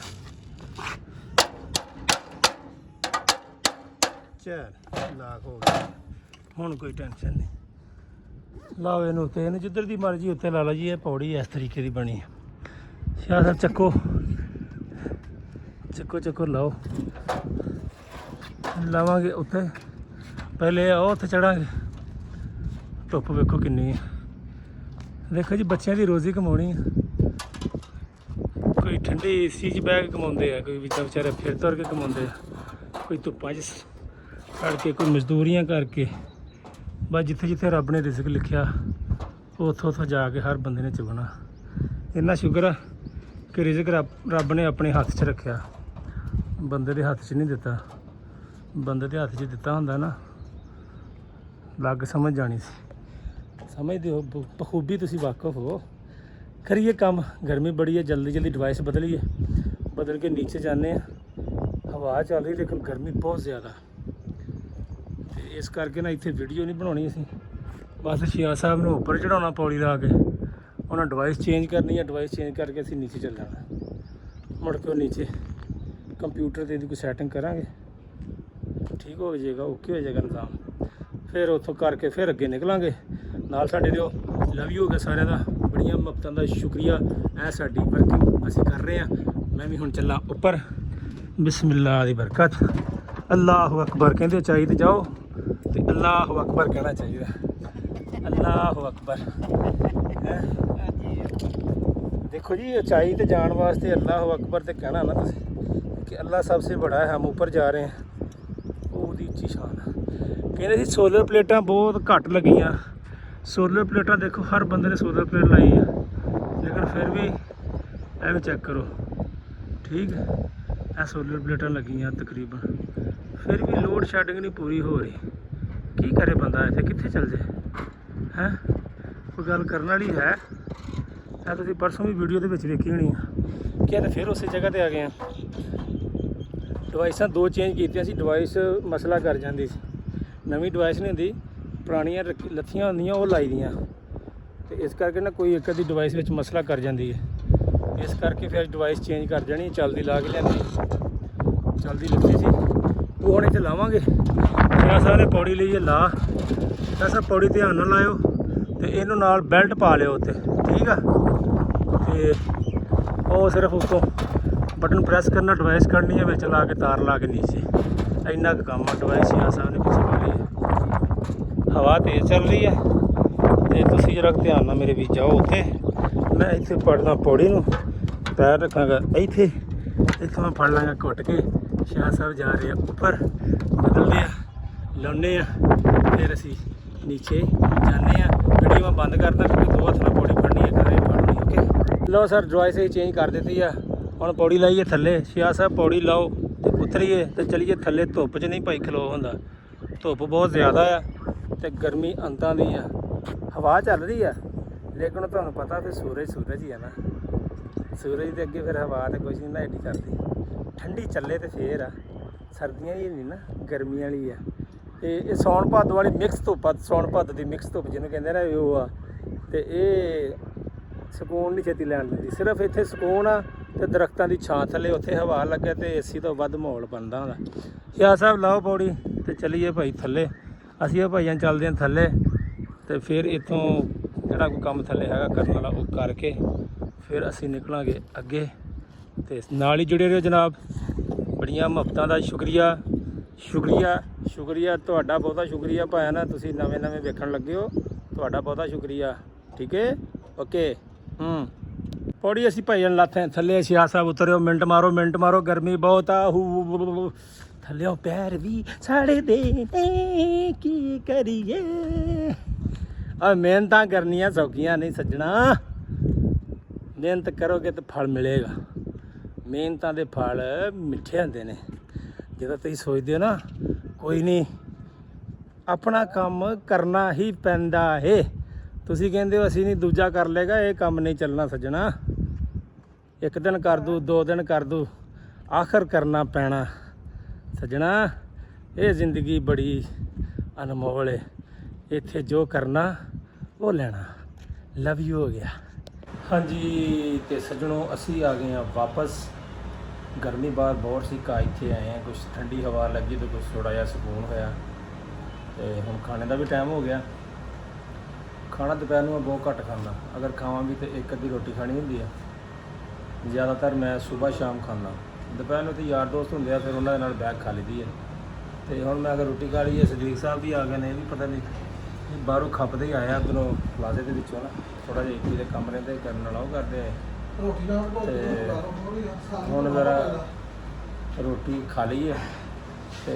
ਚੱਲ ਲਾਕ ਹੋ ਗਿਆ, ਹੁਣ ਕੋਈ ਟੈਨਸ਼ਨ ਨਹੀਂ। ਲਾਓ ਇਹਨੂੰ ਉੱਤੇ, ਇਹਨੂੰ ਜਿੱਧਰ ਦੀ ਮਰਜ਼ੀ ਉੱਤੇ ਲਾ ਲਓ ਜੀ। ਇਹ ਪੌੜੀ ਇਸ ਤਰੀਕੇ ਦੀ ਬਣੀ ਹੈ। ਸ਼ਾਹ ਸਾਹਿਬ ਚੱਕੋ ਚੱਕੋ ਚੱਕੋ, ਲਾਓ ਲਾਵਾਂਗੇ ਉੱਤੇ। ਪਹਿਲੇ ਉਹ ਉੱਥੇ ਚੜਾਂਗੇ। ਧੁੱਪ ਵੇਖੋ ਕਿੰਨੀ ਹੈ। ਦੇਖੋ ਜੀ, ਬੱਚਿਆਂ ਦੀ ਰੋਜ਼ੀ ਕਮਾਉਣੀ ਹੈ। ਕੋਈ ਠੰਡੇ ਏਸੀ 'ਚ ਬਹਿ ਕੇ ਕਮਾਉਂਦੇ ਆ, ਕੋਈ ਵਿਚਾਰੇ ਫਿਰ ਤੁਰ ਕੇ ਕਮਾਉਂਦੇ ਆ, ਕੋਈ ਧੁੱਪਾਂ 'ਚ ਖੜ ਕੇ, ਕੋਈ ਮਜ਼ਦੂਰੀਆਂ ਕਰਕੇ। ਬਸ ਜਿੱਥੇ ਜਿੱਥੇ ਰੱਬ ਨੇ ਰਿਜ਼ਕ ਲਿਖਿਆ ਉੱਥੋਂ ਉੱਥੋਂ ਜਾ ਕੇ ਹਰ ਬੰਦੇ ਨੇ ਚੁਗਣਾ। ਇੰਨਾ ਸ਼ੁਕਰ ਆ ਕਿ ਰਿਜ਼ਕ ਰੱਬ ਨੇ ਆਪਣੇ ਹੱਥ 'ਚ ਰੱਖਿਆ, ਬੰਦੇ ਦੇ ਹੱਥ 'ਚ ਨਹੀਂ ਦਿੱਤਾ। ਬੰਦੇ ਦੇ ਹੱਥ 'ਚ ਦਿੱਤਾ ਹੁੰਦਾ ਨਾ, ਲੱਗ ਸਮਝ ਜਾਣੀ ਸੀ। ਸਮਝਦੇ ਹੋ ਬਖੂਬੀ, ਤੁਸੀਂ ਵਾਕਫ ਹੋ। ਕਰੀਏ ਕੰਮ। ਗਰਮੀ ਬੜੀ ਹੈ, ਜਲਦੀ ਜਲਦੀ ਡਿਵਾਈਸ ਬਦਲੀਏ। ਬਦਲ ਕੇ ਨੀਚੇ ਜਾਂਦੇ ਆ। ਹਵਾ ਚੱਲ ਰਹੀ ਲੇਕਿਨ ਗਰਮੀ ਬਹੁਤ ਜ਼ਿਆਦਾ, ਤੇ ਇਸ ਕਰਕੇ ਨਾ ਇੱਥੇ ਵੀਡੀਓ ਨਹੀਂ ਬਣਾਉਣੀ ਅਸੀਂ। ਬਸ ਸ਼ਿਆ ਸਾਹਿਬ ਨੂੰ ਉੱਪਰ ਚੜਾਉਣਾ ਪੌੜੀ ਲਾ ਕੇ, ਉਹਨਾਂ ਡਿਵਾਈਸ ਚੇਂਜ ਕਰਨੀ ਹੈ। ਡਿਵਾਈਸ ਚੇਂਜ ਕਰਕੇ ਅਸੀਂ ਨੀਚੇ ਚੱਲ ਜਾਣਾ। ਮੁੜ ਕੇ ਉਹ ਨੀਚੇ ਕੰਪਿਊਟਰ 'ਤੇ ਇਹਦੀ ਕੋਈ ਸੈਟਿੰਗ ਕਰਾਂਗੇ, ਠੀਕ ਹੋ ਜਾਏਗਾ, ਓਕੇ ਹੋ ਜਾਏਗਾ ਨਿਜ਼ਾਮ। ਫਿਰ ਉੱਥੋਂ ਕਰਕੇ ਫਿਰ ਅੱਗੇ ਨਿਕਲਾਂਗੇ। ਨਾਲ ਸਾਡੇ ਦਿਓ ਲਵ ਯੂ ਹੋ ਗਿਆ ਸਾਰਿਆਂ ਦਾ, ਬੜੀਆਂ ਮੁਹੱਬਤਾਂ ਦਾ ਸ਼ੁਕਰੀਆ। ਇਹ ਸਾਡੀ ਵਰਕਿੰਗ ਅਸੀਂ ਕਰ ਰਹੇ ਹਾਂ। ਮੈਂ ਵੀ ਹੁਣ ਚੱਲਾਂ ਉੱਪਰ। ਬਿਸਮਿਲ੍ਲਾ ਦੀ ਬਰਕਤ। ਅੱਲਾਹੁ ਅਕਬਰ ਕਹਿੰਦੇ, ਉਚਾਈ ਤੇ ਜਾਓ ਤੇ ਅੱਲਾਹੁ ਅਕਬਰ ਕਹਿਣਾ ਚਾਹੀਦਾ। ਅੱਲਾਹੁ ਅਕਬਰ। ਦੇਖੋ ਜੀ, ਉਚਾਈ ਤੇ ਜਾਣ ਵਾਸਤੇ ਅੱਲਾਹੁ ਅਕਬਰ ਤੇ ਕਹਿਣਾ ਨਾ ਤੁਸੀਂ ਕਿ ਅੱਲਾ ਸਭ ਸੇ ਬੜਾ ਹੈ, ਹਮ ਉੱਪਰ ਜਾ ਰਹੇ ਹਾਂ। ਉਹਦੀ ਉੱਚੀ ਸ਼ਾਨ। ਕਹਿੰਦੇ ਸੀ ਸੋਲਰ ਪਲੇਟਾਂ ਬਹੁਤ ਘੱਟ ਲੱਗੀਆਂ। ਸੋਲਰ ਪਲੇਟਾਂ ਦੇਖੋ, ਹਰ ਬੰਦੇ ਨੇ ਸੋਲਰ ਪਲੇਟ ਲਾਈ ਆ, ਲੇਕਿਨ ਫਿਰ ਵੀ ਐਵੇਂ ਚੈੱਕ ਕਰੋ, ਠੀਕ ਹੈ। ਇਹ ਸੋਲਰ ਪਲੇਟਾਂ ਲੱਗੀਆਂ ਤਕਰੀਬਨ, ਫਿਰ ਵੀ ਲੋਡ ਸ਼ੈਡਿੰਗ ਨਹੀਂ ਪੂਰੀ ਹੋ ਰਹੀ। ਕੀ ਕਰੇ ਬੰਦਾ, ਇੱਥੇ ਕਿੱਥੇ ਚੱਲ ਜਾਏ ਹੈਂ। ਕੋਈ ਗੱਲ ਕਰਨ ਵਾਲੀ ਹੈ। ਇਹ ਤੁਸੀਂ ਪਰਸੋਂ ਵੀ ਵੀਡੀਓ ਦੇ ਵਿੱਚ ਵੇਖੀ ਹੋਣੀ ਆ। ਕਿ ਫਿਰ ਉਸੇ ਜਗ੍ਹਾ 'ਤੇ ਆ ਗਏ ਆ। ਡਿਵਾਈਸਾਂ 2 ਚੇਂਜ ਕੀਤੀਆਂ ਸੀ, ਡਿਵਾਈਸ ਮਸਲਾ ਕਰ ਜਾਂਦੀ ਸੀ। ਨਵੀਂ ਡਿਵਾਈਸ ਨਹੀਂ ਹੁੰਦੀ, ਪੁਰਾਣੀਆਂ ਲੱਥੀਆਂ ਹੁੰਦੀਆਂ ਉਹ ਲਾਈ ਦੀਆਂ, ਤੇ ਇਸ ਕਰਕੇ ਨਾ ਕੋਈ ਇੱਕ ਅੱਧੀ ਡਿਵਾਈਸ ਵਿੱਚ ਮਸਲਾ ਕਰ ਜਾਂਦੀ ਹੈ। ਇਸ ਕਰਕੇ ਫਿਰ ਡਿਵਾਈਸ ਚੇਂਜ ਕਰ ਜਾਣੀ। ਚੱਲਦੀ ਲਾ ਕੇ ਲਿਆਂਦੀ, ਚੱਲਦੀ ਲੱਗੀ ਸੀ ਉਹ ਹੁਣ ਇੱਥੇ ਲਾਵਾਂਗੇ। ਸ਼ਾਹ ਸਾਹਿਬ ਨੇ ਪੌੜੀ ਲਈ ਹੈ ਲਾ। ਸ਼ਾਹ ਸਾਹਿਬ ਪੌੜੀ ਧਿਆਨ ਨਾਲ ਲਾਇਓ, ਤੇ ਇਹਨੂੰ ਨਾਲ ਬੈਲਟ ਪਾ ਲਿਓ ਉੱਤੇ, ਠੀਕ ਆ। ਤੇ ਉਹ ਸਿਰਫ ਉੱਤੋਂ ਬਟਨ ਪ੍ਰੈਸ ਕਰਨਾ, ਡਿਵਾਈਸ ਕੱਢਣੀ ਹੈ, ਵਿੱਚ ਲਾ ਕੇ ਤਾਰ ਲਾ ਕੇ ਨੀਚੇ। ਇੰਨਾ ਕੁ ਕੰਮ ਆ। ਡਿਵਾਈਸ ਸ਼ਾਹ ਸਾਹਿਬ ਨੇ ਪਿੱਛੇ ਪਾ ਲਈ ਹੈ। ਹਵਾ ਤੇਜ਼ ਚੱਲ ਰਹੀ ਹੈ, ਤੇ ਤੁਸੀਂ ਜਰਾ ਧਿਆਨ ਨਾਲ ਮੇਰੇ ਵੀ ਜਾਓ ਉੱਥੇ। ਮੈਂ ਇੱਥੇ ਪੜਦਾ ਪੌੜੀ ਨੂੰ, ਪੈਰ ਰੱਖਾਂਗਾ ਇੱਥੇ, ਇੱਥੋਂ ਮੈਂ ਫੜ ਲਾਂਗਾ ਘੁੱਟ ਕੇ। ਸ਼ਾਹ ਸਾਹਿਬ ਜਾ ਰਹੇ ਆ ਉੱਪਰ, ਬਦਲਦੇ ਆ, ਲਾਉਂਦੇ ਆ, ਫਿਰ ਅਸੀਂ ਨੀਚੇ ਜਾਂਦੇ ਆ। ਵੀਡੀਓ ਮੈਂ ਬੰਦ ਕਰਦਾ ਕਿਉਂਕਿ 2 ਹੱਥ ਨਾਲ ਪੌੜੀ ਫੜਨੀ ਹੈ, ਕਦੇ ਫੜਨੀ। ਓਕੇ ਲਓ ਸਰ, ਡਿਵਾਈਸ ਅਸੀਂ ਚੇਂਜ ਕਰ ਦਿੱਤੀ ਆ। ਹੁਣ ਪੌੜੀ ਲਾਈਏ ਥੱਲੇ। ਸ਼ਾਹ ਸਾਹਿਬ ਪੌੜੀ ਲਾਓ ਤੇ ਉਤਰੀਏ ਤੇ ਚਲੀਏ ਥੱਲੇ। ਧੁੱਪ 'ਚ ਨਹੀਂ ਭਾਈ ਖਲੋ ਹੁੰਦਾ, ਧੁੱਪ ਬਹੁਤ ਜ਼ਿਆਦਾ ਆ ਤੇ ਗਰਮੀ ਅੰਤਾਂ ਦੀ ਆ। ਹਵਾ ਚੱਲ ਰਹੀ ਆ, ਲੇਕਿਨ ਤੁਹਾਨੂੰ ਪਤਾ ਫਿਰ ਸੂਰਜ ਹੀ ਆ ਨਾ। ਸੂਰਜ ਦੇ ਅੱਗੇ ਫਿਰ ਹਵਾ ਤੇ ਕੁਛ ਨਹੀਂ ਨਾ ਐਡੀ ਕਰਦੀ। ਠੰਡੀ ਚੱਲੇ ਤੇ ਫੇਰ ਆ। ਸਰਦੀਆਂ ਹੀ ਨਹੀਂ ਨਾ, ਗਰਮੀਆਂ ਵਾਲੀ ਆ। ਇਹ ਸੌਣ ਭਾਦੋ ਵਾਲੀ ਮਿਕਸ ਧੁੱਪ ਆ। ਸੌਣ ਭਾਦੋ ਦੀ ਮਿਕਸ ਧੁੱਪ ਜਿਹਨੂੰ ਕਹਿੰਦੇ ਨਾ, ਉਹ ਆ। ਤੇ ਇਹ ਸਕੂਨ ਨਹੀਂ ਛੇਤੀ ਲੈਣ ਦਿੰਦੀ। ਸਿਰਫ ਇੱਥੇ ਸਕੂਨ ਆ ਤੇ ਦਰਖਤਾਂ ਦੀ ਛਾਂ ਥੱਲੇ, ਉੱਥੇ ਹਵਾ ਲੱਗੇ ਤੇ ਏਸੀ ਤੋਂ ਵੱਧ ਮਾਹੌਲ ਬਣਦਾ ਹੁੰਦਾ। ਸ਼ਾਹ ਸਾਹਿਬ ਲਾਓ ਪੌੜੀ ਤੇ ਚੱਲੀਏ ਭਾਈ ਥੱਲੇ। ਅਸੀਂ ਉਹ ਭਾਈਆਂ ਚੱਲਦੇ ਹਾਂ ਥੱਲੇ, ਤੇ ਫਿਰ ਇੱਥੋਂ ਜਿਹੜਾ ਕੋਈ ਕੰਮ ਥੱਲੇ ਹੈਗਾ ਕਰਨ ਵਾਲਾ ਉਹ ਕਰਕੇ ਫਿਰ ਅਸੀਂ ਨਿਕਲਾਂਗੇ ਅੱਗੇ। ਤੇ ਨਾਲ ਹੀ ਜੁੜੇ ਰਹੋ ਜਨਾਬ। ਬੜੀਆਂ ਮੁਹੱਬਤਾਂ ਦਾ ਸ਼ੁਕਰੀਆ ਸ਼ੁਕਰੀਆ ਸ਼ੁਕਰੀਆ ਤੁਹਾਡਾ, ਬਹੁਤਾ ਸ਼ੁਕਰੀਆ ਭਾਇਆ ਨਾ। ਤੁਸੀਂ ਨਵੇਂ ਵੇਖਣ ਲੱਗੇ ਹੋ, ਤੁਹਾਡਾ ਬਹੁਤਾ ਸ਼ੁਕਰੀਆ। ਠੀਕ ਹੈ, ਓਕੇ। ਪੌੜੀ ਅਸੀਂ ਭਾਈਆਂ ਲਾਥੇ ਥੱਲੇ ਸ਼ਿਆ ਸਾਹਿਬ ਉਤਰਿਓ, ਮਿੰਟ ਮਾਰੋ ਗਰਮੀ ਬਹੁਤ ਆ। ਥੱਲਿਓ ਪੈਰ ਵੀ ਸਾੜੇ ਦੇ ਨੇ, ਕੀ ਕਰੀਏ। ਆ ਮਿਹਨਤਾਂ ਕਰਨੀਆਂ ਸੌਖੀਆਂ ਨਹੀਂ ਸੱਜਣਾ, ਮਿਹਨਤ ਕਰੋਗੇ ਤਾਂ ਫਲ ਮਿਲੇਗਾ। ਮਿਹਨਤਾਂ ਦੇ ਫਲ ਮਿੱਠੇ ਹੁੰਦੇ ਨੇ। ਜਦੋਂ ਤੁਸੀਂ ਸੋਚਦੇ ਹੋ ਨਾ ਕੋਈ ਨਹੀਂ ਆਪਣਾ ਕੰਮ ਕਰਨਾ ਹੀ ਪੈਂਦਾ ਏ, ਤੁਸੀਂ ਕਹਿੰਦੇ ਹੋ ਅਸੀਂ ਨਹੀਂ ਦੂਜਾ ਕਰ ਲੇਗਾ, ਇਹ ਕੰਮ ਨਹੀਂ ਚੱਲਣਾ ਸੱਜਣਾ। ਇੱਕ ਦਿਨ ਕਰ ਦੂ, 2 ਦਿਨ ਕਰ ਦੂ, ਆਖਰ ਕਰਨਾ ਪੈਣਾ ਸੱਜਣਾ। ਇਹ ਜ਼ਿੰਦਗੀ ਬੜੀ ਅਨਮੋਲ ਏ, ਇੱਥੇ ਜੋ ਕਰਨਾ ਉਹ ਲੈਣਾ। ਲਵ ਯੂ ਹੋ ਗਿਆ। ਹਾਂਜੀ ਤੇ ਸੱਜਣੋ ਅਸੀਂ ਆ ਗਏ ਹਾਂ ਵਾਪਸ। ਗਰਮੀ ਬਾਹਰ ਬਹੁਤ ਸੀ, ਇੱਥੇ ਆਏ ਹਾਂ, ਕੁਛ ਠੰਡੀ ਹਵਾ ਲੱਗੀ ਤੇ ਕੁਛ ਥੋੜਾ ਜਿਹਾ ਸਕੂਨ ਹੋਇਆ। ਤੇ ਹੁਣ ਖਾਣੇ ਦਾ ਵੀ ਟਾਈਮ ਹੋ ਗਿਆ। ਖਾਣਾ ਦੁਪਹਿਰ ਨੂੰ ਮੈਂ ਬਹੁਤ ਘੱਟ ਖਾਂਦਾ, ਅਗਰ ਖਾਵਾਂ ਵੀ ਤੇ ਇੱਕ ਅੱਧੀ ਰੋਟੀ ਖਾਣੀ ਹੁੰਦੀ ਆ। ਜ਼ਿਆਦਾਤਰ ਮੈਂ ਸਵੇਰ ਸ਼ਾਮ ਖਾਂਦਾ, ਦੁਪਹਿਰ ਨੂੰ ਤੇ ਯਾਰ ਦੋਸਤ ਹੁੰਦੇ ਆ, ਫਿਰ ਉਹਨਾਂ ਦੇ ਨਾਲ ਬੈਗ ਖਾ ਲਈਦੀ ਹੈ। ਤੇ ਹੁਣ ਮੈਂ ਅਗਰ ਰੋਟੀ ਖਾ ਲਈ ਹੈ, ਸਦੀਕ ਸਾਹਿਬ ਵੀ ਆ ਗਏ ਨੇ, ਇਹ ਵੀ ਪਤਾ ਨਹੀਂ ਬਾਹਰੋਂ ਖੱਪਦੇ ਹੀ ਆਇਆ ਉੱਧਰੋਂ ਪਲਾਜ਼ੇ ਦੇ ਵਿੱਚੋਂ ਨਾ, ਥੋੜ੍ਹਾ ਜਿਹਾ ਇੱਥੇ ਦੇ ਕੰਮ ਰਹਿੰਦੇ ਕਰਨ ਵਾਲਾ ਉਹ ਕਰਦੇ ਆਏ। ਤੇ ਹੁਣ ਮੇਰਾ ਰੋਟੀ ਖਾ ਲਈ ਹੈ ਤੇ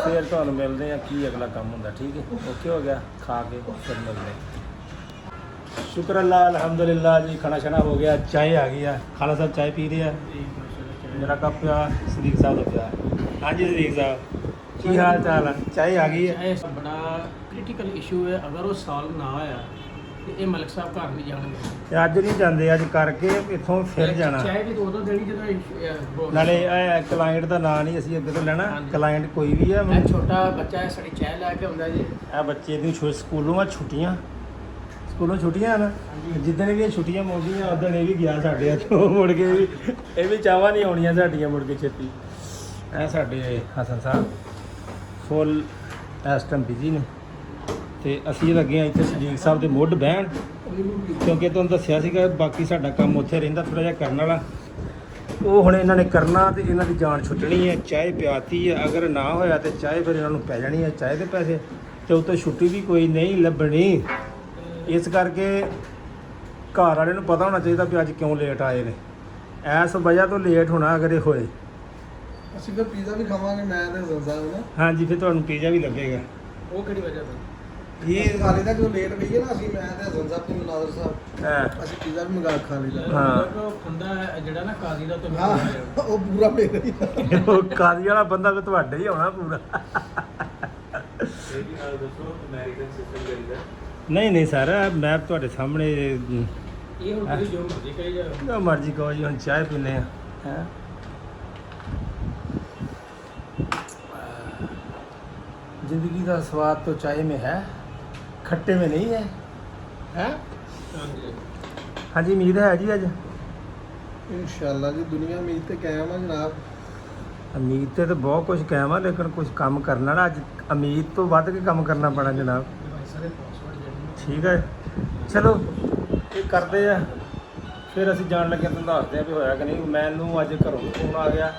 ਫਿਰ ਤੁਹਾਨੂੰ ਮਿਲਦੇ ਆ ਕੀ ਅਗਲਾ ਕੰਮ ਹੁੰਦਾ। ਠੀਕ ਹੈ, ਓਕੇ ਹੋ ਗਿਆ, ਖਾ ਕੇ ਫਿਰ ਮਿਲਦੇ। ਸ਼ੁਕਰ ਅੱਲਾ ਅਲਹਮਦੁਲਿਲਾ ਜੀ, ਖਾਣਾ ਛਾਣਾ ਹੋ ਗਿਆ, ਚਾय ਆ ਗਈ ਆ। ਖਾਲਾ ਸਾਹਿਬ ਚਾय ਪੀ ਰਹੇ ਆ, ਮੇਰਾ ਕੱਪ ਪਿਆ, ਸਦੀਕ ਸਾਹਿਬ ਦਾ ਪਿਆ। ਹਾਂਜੀ ਸਦੀਕ ਸਾਹਿਬ ਕੀ ਹਾਲ ਚਾਲ ਆ? ਚਾय ਆ ਗਈ ਹੈ। ਇਹ ਬੜਾ ਕ੍ਰਿਟੀਕਲ ਇਸ਼ੂ ਹੈ, ਅਗਰ ਉਹ ਸੋਲਵ ਨਾ ਹੋਇਆ ਤੇ ਇਹ ਮਲਕ ਸਾਹਿਬ ਘਰ ਨਹੀਂ ਜਾਣਗੇ। ਤੇ ਅੱਜ ਨਹੀਂ ਜਾਂਦੇ, ਅੱਜ ਕਰਕੇ ਇੱਥੋਂ ਫਿਰ ਜਾਣਾ। ਚਾਹੇ ਵੀ ਉਦੋਂ ਦੇਣੀ ਜਦੋਂ ਨਾਲੇ ਇਹ ਕਲਾਇੰਟ ਦਾ ਨਾਂ ਨਹੀਂ ਅਸੀਂ ਅੱਗੇ ਤੋਂ ਲੈਣਾ, ਕਲਾਇੰਟ ਕੋਈ ਵੀ ਆ। ਇਹ ਛੋਟਾ ਬੱਚਾ ਹੈ, ਸਾਡੀ ਚਾਹ ਲੈ ਕੇ ਆਉਂਦਾ ਜੀ। ਇਹ ਬੱਚੇ ਦੀ ਸਕੂਲੋਂ ਆ ਛੁੱਟੀਆਂ, ਸਕੂਲੋਂ ਛੁੱਟੀਆਂ ਨਾ, ਜਿੱਦਣ ਵੀ ਇਹ ਛੁੱਟੀਆਂ ਮੌਜੀਆਂ ਉਦੋਂ ਇਹ ਵੀ ਗਿਆ ਸਾਡੇ ਹੱਥੋਂ ਮੁੜ ਕੇ ਵੀ। ਇਹ ਵੀ ਚਾਹਵਾਂ ਨਹੀਂ ਆਉਣੀਆਂ ਸਾਡੀਆਂ ਮੁੜ ਕੇ ਛੇਤੀ। ਇਹ ਸਾਡੇ ਹਸਨ ਸਾਹਿਬ ਫੁੱਲ ਇਸ ਟਾਈਮ ਬਿਜ਼ੀ ਨੇ ਤੇ ਅਸੀਂ ਲੱਗੇ ਆ ਇੱਥੇ ਸਦੀਕ ਸਾਹਿਬ ਦੇ ਮੁੱਢ ਬਹਿਣ, ਕਿਉਂਕਿ ਤੁਹਾਨੂੰ ਦੱਸਿਆ ਸੀਗਾ ਬਾਕੀ ਸਾਡਾ ਕੰਮ ਉੱਥੇ ਰਹਿੰਦਾ ਥੋੜ੍ਹਾ ਜਿਹਾ ਕਰਨ ਵਾਲਾ, ਉਹ ਹੁਣ ਇਹਨਾਂ ਨੇ ਕਰਨਾ ਤੇ ਇਹਨਾਂ ਦੀ ਜਾਨ ਛੁੱਟਣੀ ਹੈ। ਚਾਹ ਪਿਆਤੀ ਹੈ, ਅਗਰ ਨਾ ਹੋਇਆ ਤੇ ਚਾਹ ਫਿਰ ਇਹਨਾਂ ਨੂੰ ਪੈ ਜਾਣੀ ਹੈ ਚਾਹ ਦੇ ਪੈਸੇ, ਤੇ ਉੱਤੇ ਛੁੱਟੀ ਵੀ ਕੋਈ ਨਹੀਂ ਲੱਭਣੀ। ਇਸ ਕਰਕੇ ਘਰ ਵਾਲੇ ਨੂੰ ਪਤਾ ਹੋਣਾ ਚਾਹੀਦਾ ਵੀ ਅੱਜ ਕਿਉਂ ਲੇਟ ਆਏ ਨੇ, ਇਸ ਵਜ੍ਹਾ ਤੋਂ ਲੇਟ ਹੋਣਾ ਅਗਰ ਇਹ ਹੋਏ। ਅਸੀਂ ਫਿਰ ਪੀਜ਼ਾ ਵੀ ਖਾਵਾਂਗੇ ਮੈਂ ਤੇ ਹਸਨ ਸਾਹਿਬ ਨਾ। ਹਾਂਜੀ ਫਿਰ ਤੁਹਾਨੂੰ ਪੀਜ਼ਾ ਵੀ ਲੱਗੇਗਾ। ਉਹ ਕਿਹੜੀ ਵਜ੍ਹਾ ਤੋਂ? ਇਹ ਖਾ ਲਈਦਾ ਜਦੋਂ ਲੇਟ ਪਈਏ ਨਾ, ਅਸੀਂ ਮੈਂ ਤੇ ਹਸਨ ਸਾਹਿਬ ਤੇ ਮਨਾਦਰ ਸਾਹਿਬ ਹਾਂ ਅਸੀਂ ਪੀਜ਼ਾ ਵੀ ਮੰਗਾ ਖਾ ਲਈਦਾ। ਹਾਂ। ਖੁੰਦਾ ਜਿਹੜਾ ਨਾ ਕਾਜ਼ੀ ਦਾ ਤੋਂ ਹਾਂ ਉਹ ਪੂਰਾ ਮੇਰਾ ਹੀ ਆ। ਉਹ ਕਾਜ਼ੀ ਵਾਲਾ ਬੰਦਾ ਵੀ ਤੁਹਾਡੇ ਹੀ ਆਉਣਾ ਪੂਰਾ। ਨਹੀਂ ਸਰ, ਮੈਂ ਤੁਹਾਡੇ ਸਾਹਮਣੇ ਇਹ ਹੁਣ ਤੁਸੀਂ ਜੋ ਮਰਜ਼ੀ ਕਹੀ ਜਾ। ਜੋ ਮਰਜ਼ੀ ਕਹੋ ਜੀ, ਹੁਣ ਚਾਹ ਪੀਨੇ ਆ। ਹੈ जिंदगी का स्वाद तो चाय में है, खट्टे में नहीं है। हैं? हाँ जी, उम्मीद है जी अज इंशाल्लाह जी, दुनिया उम्मीद ते कायम है जनाब। उम्मीद ते तो बहुत कुछ कायम है, लेकिन कुछ काम करना ना, अज उम्मीद तो वध के काम करना पैना जनाब। ठीक है, चलो ये करते हैं, फिर असीं जान लगे तो दसते हैं भी होया कि नहीं। मैनू अज घरों फोन आ गया,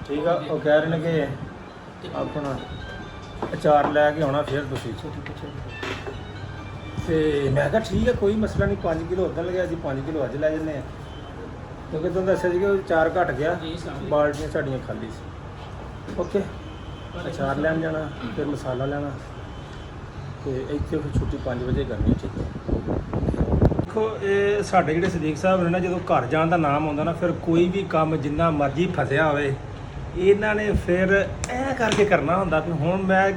ठीक है, वो कह रहे हैं कि अपना अचार लैके आना फिर तुसीं। ते मैं कहा ठीक है, कोई मसला नहीं, 5 किलो उधर लगे, असीं 5 किलो अज लै जन्ने, क्योंकि तुहानूं दस्सिया सी कि अचार घट गया, बाल्टियां साडियां खाली सी। ओके, अचार लैन जाना, फिर मसाला लैना, ते इत्थे फिर छुट्टी 5 बजे करनी। ठीक है, देखो ये साडे जिहड़े सदीक साहब ने ना, जदों घर जाण दा नाम आउंदा ना, फिर कोई भी काम जिन्ना मर्जी फसिया होवे ਇਹਨਾਂ ਨੇ ਫਿਰ ਇਹ ਕਰਕੇ ਕਰਨਾ ਹੁੰਦਾ ਵੀ ਹੁਣ ਮੈਂ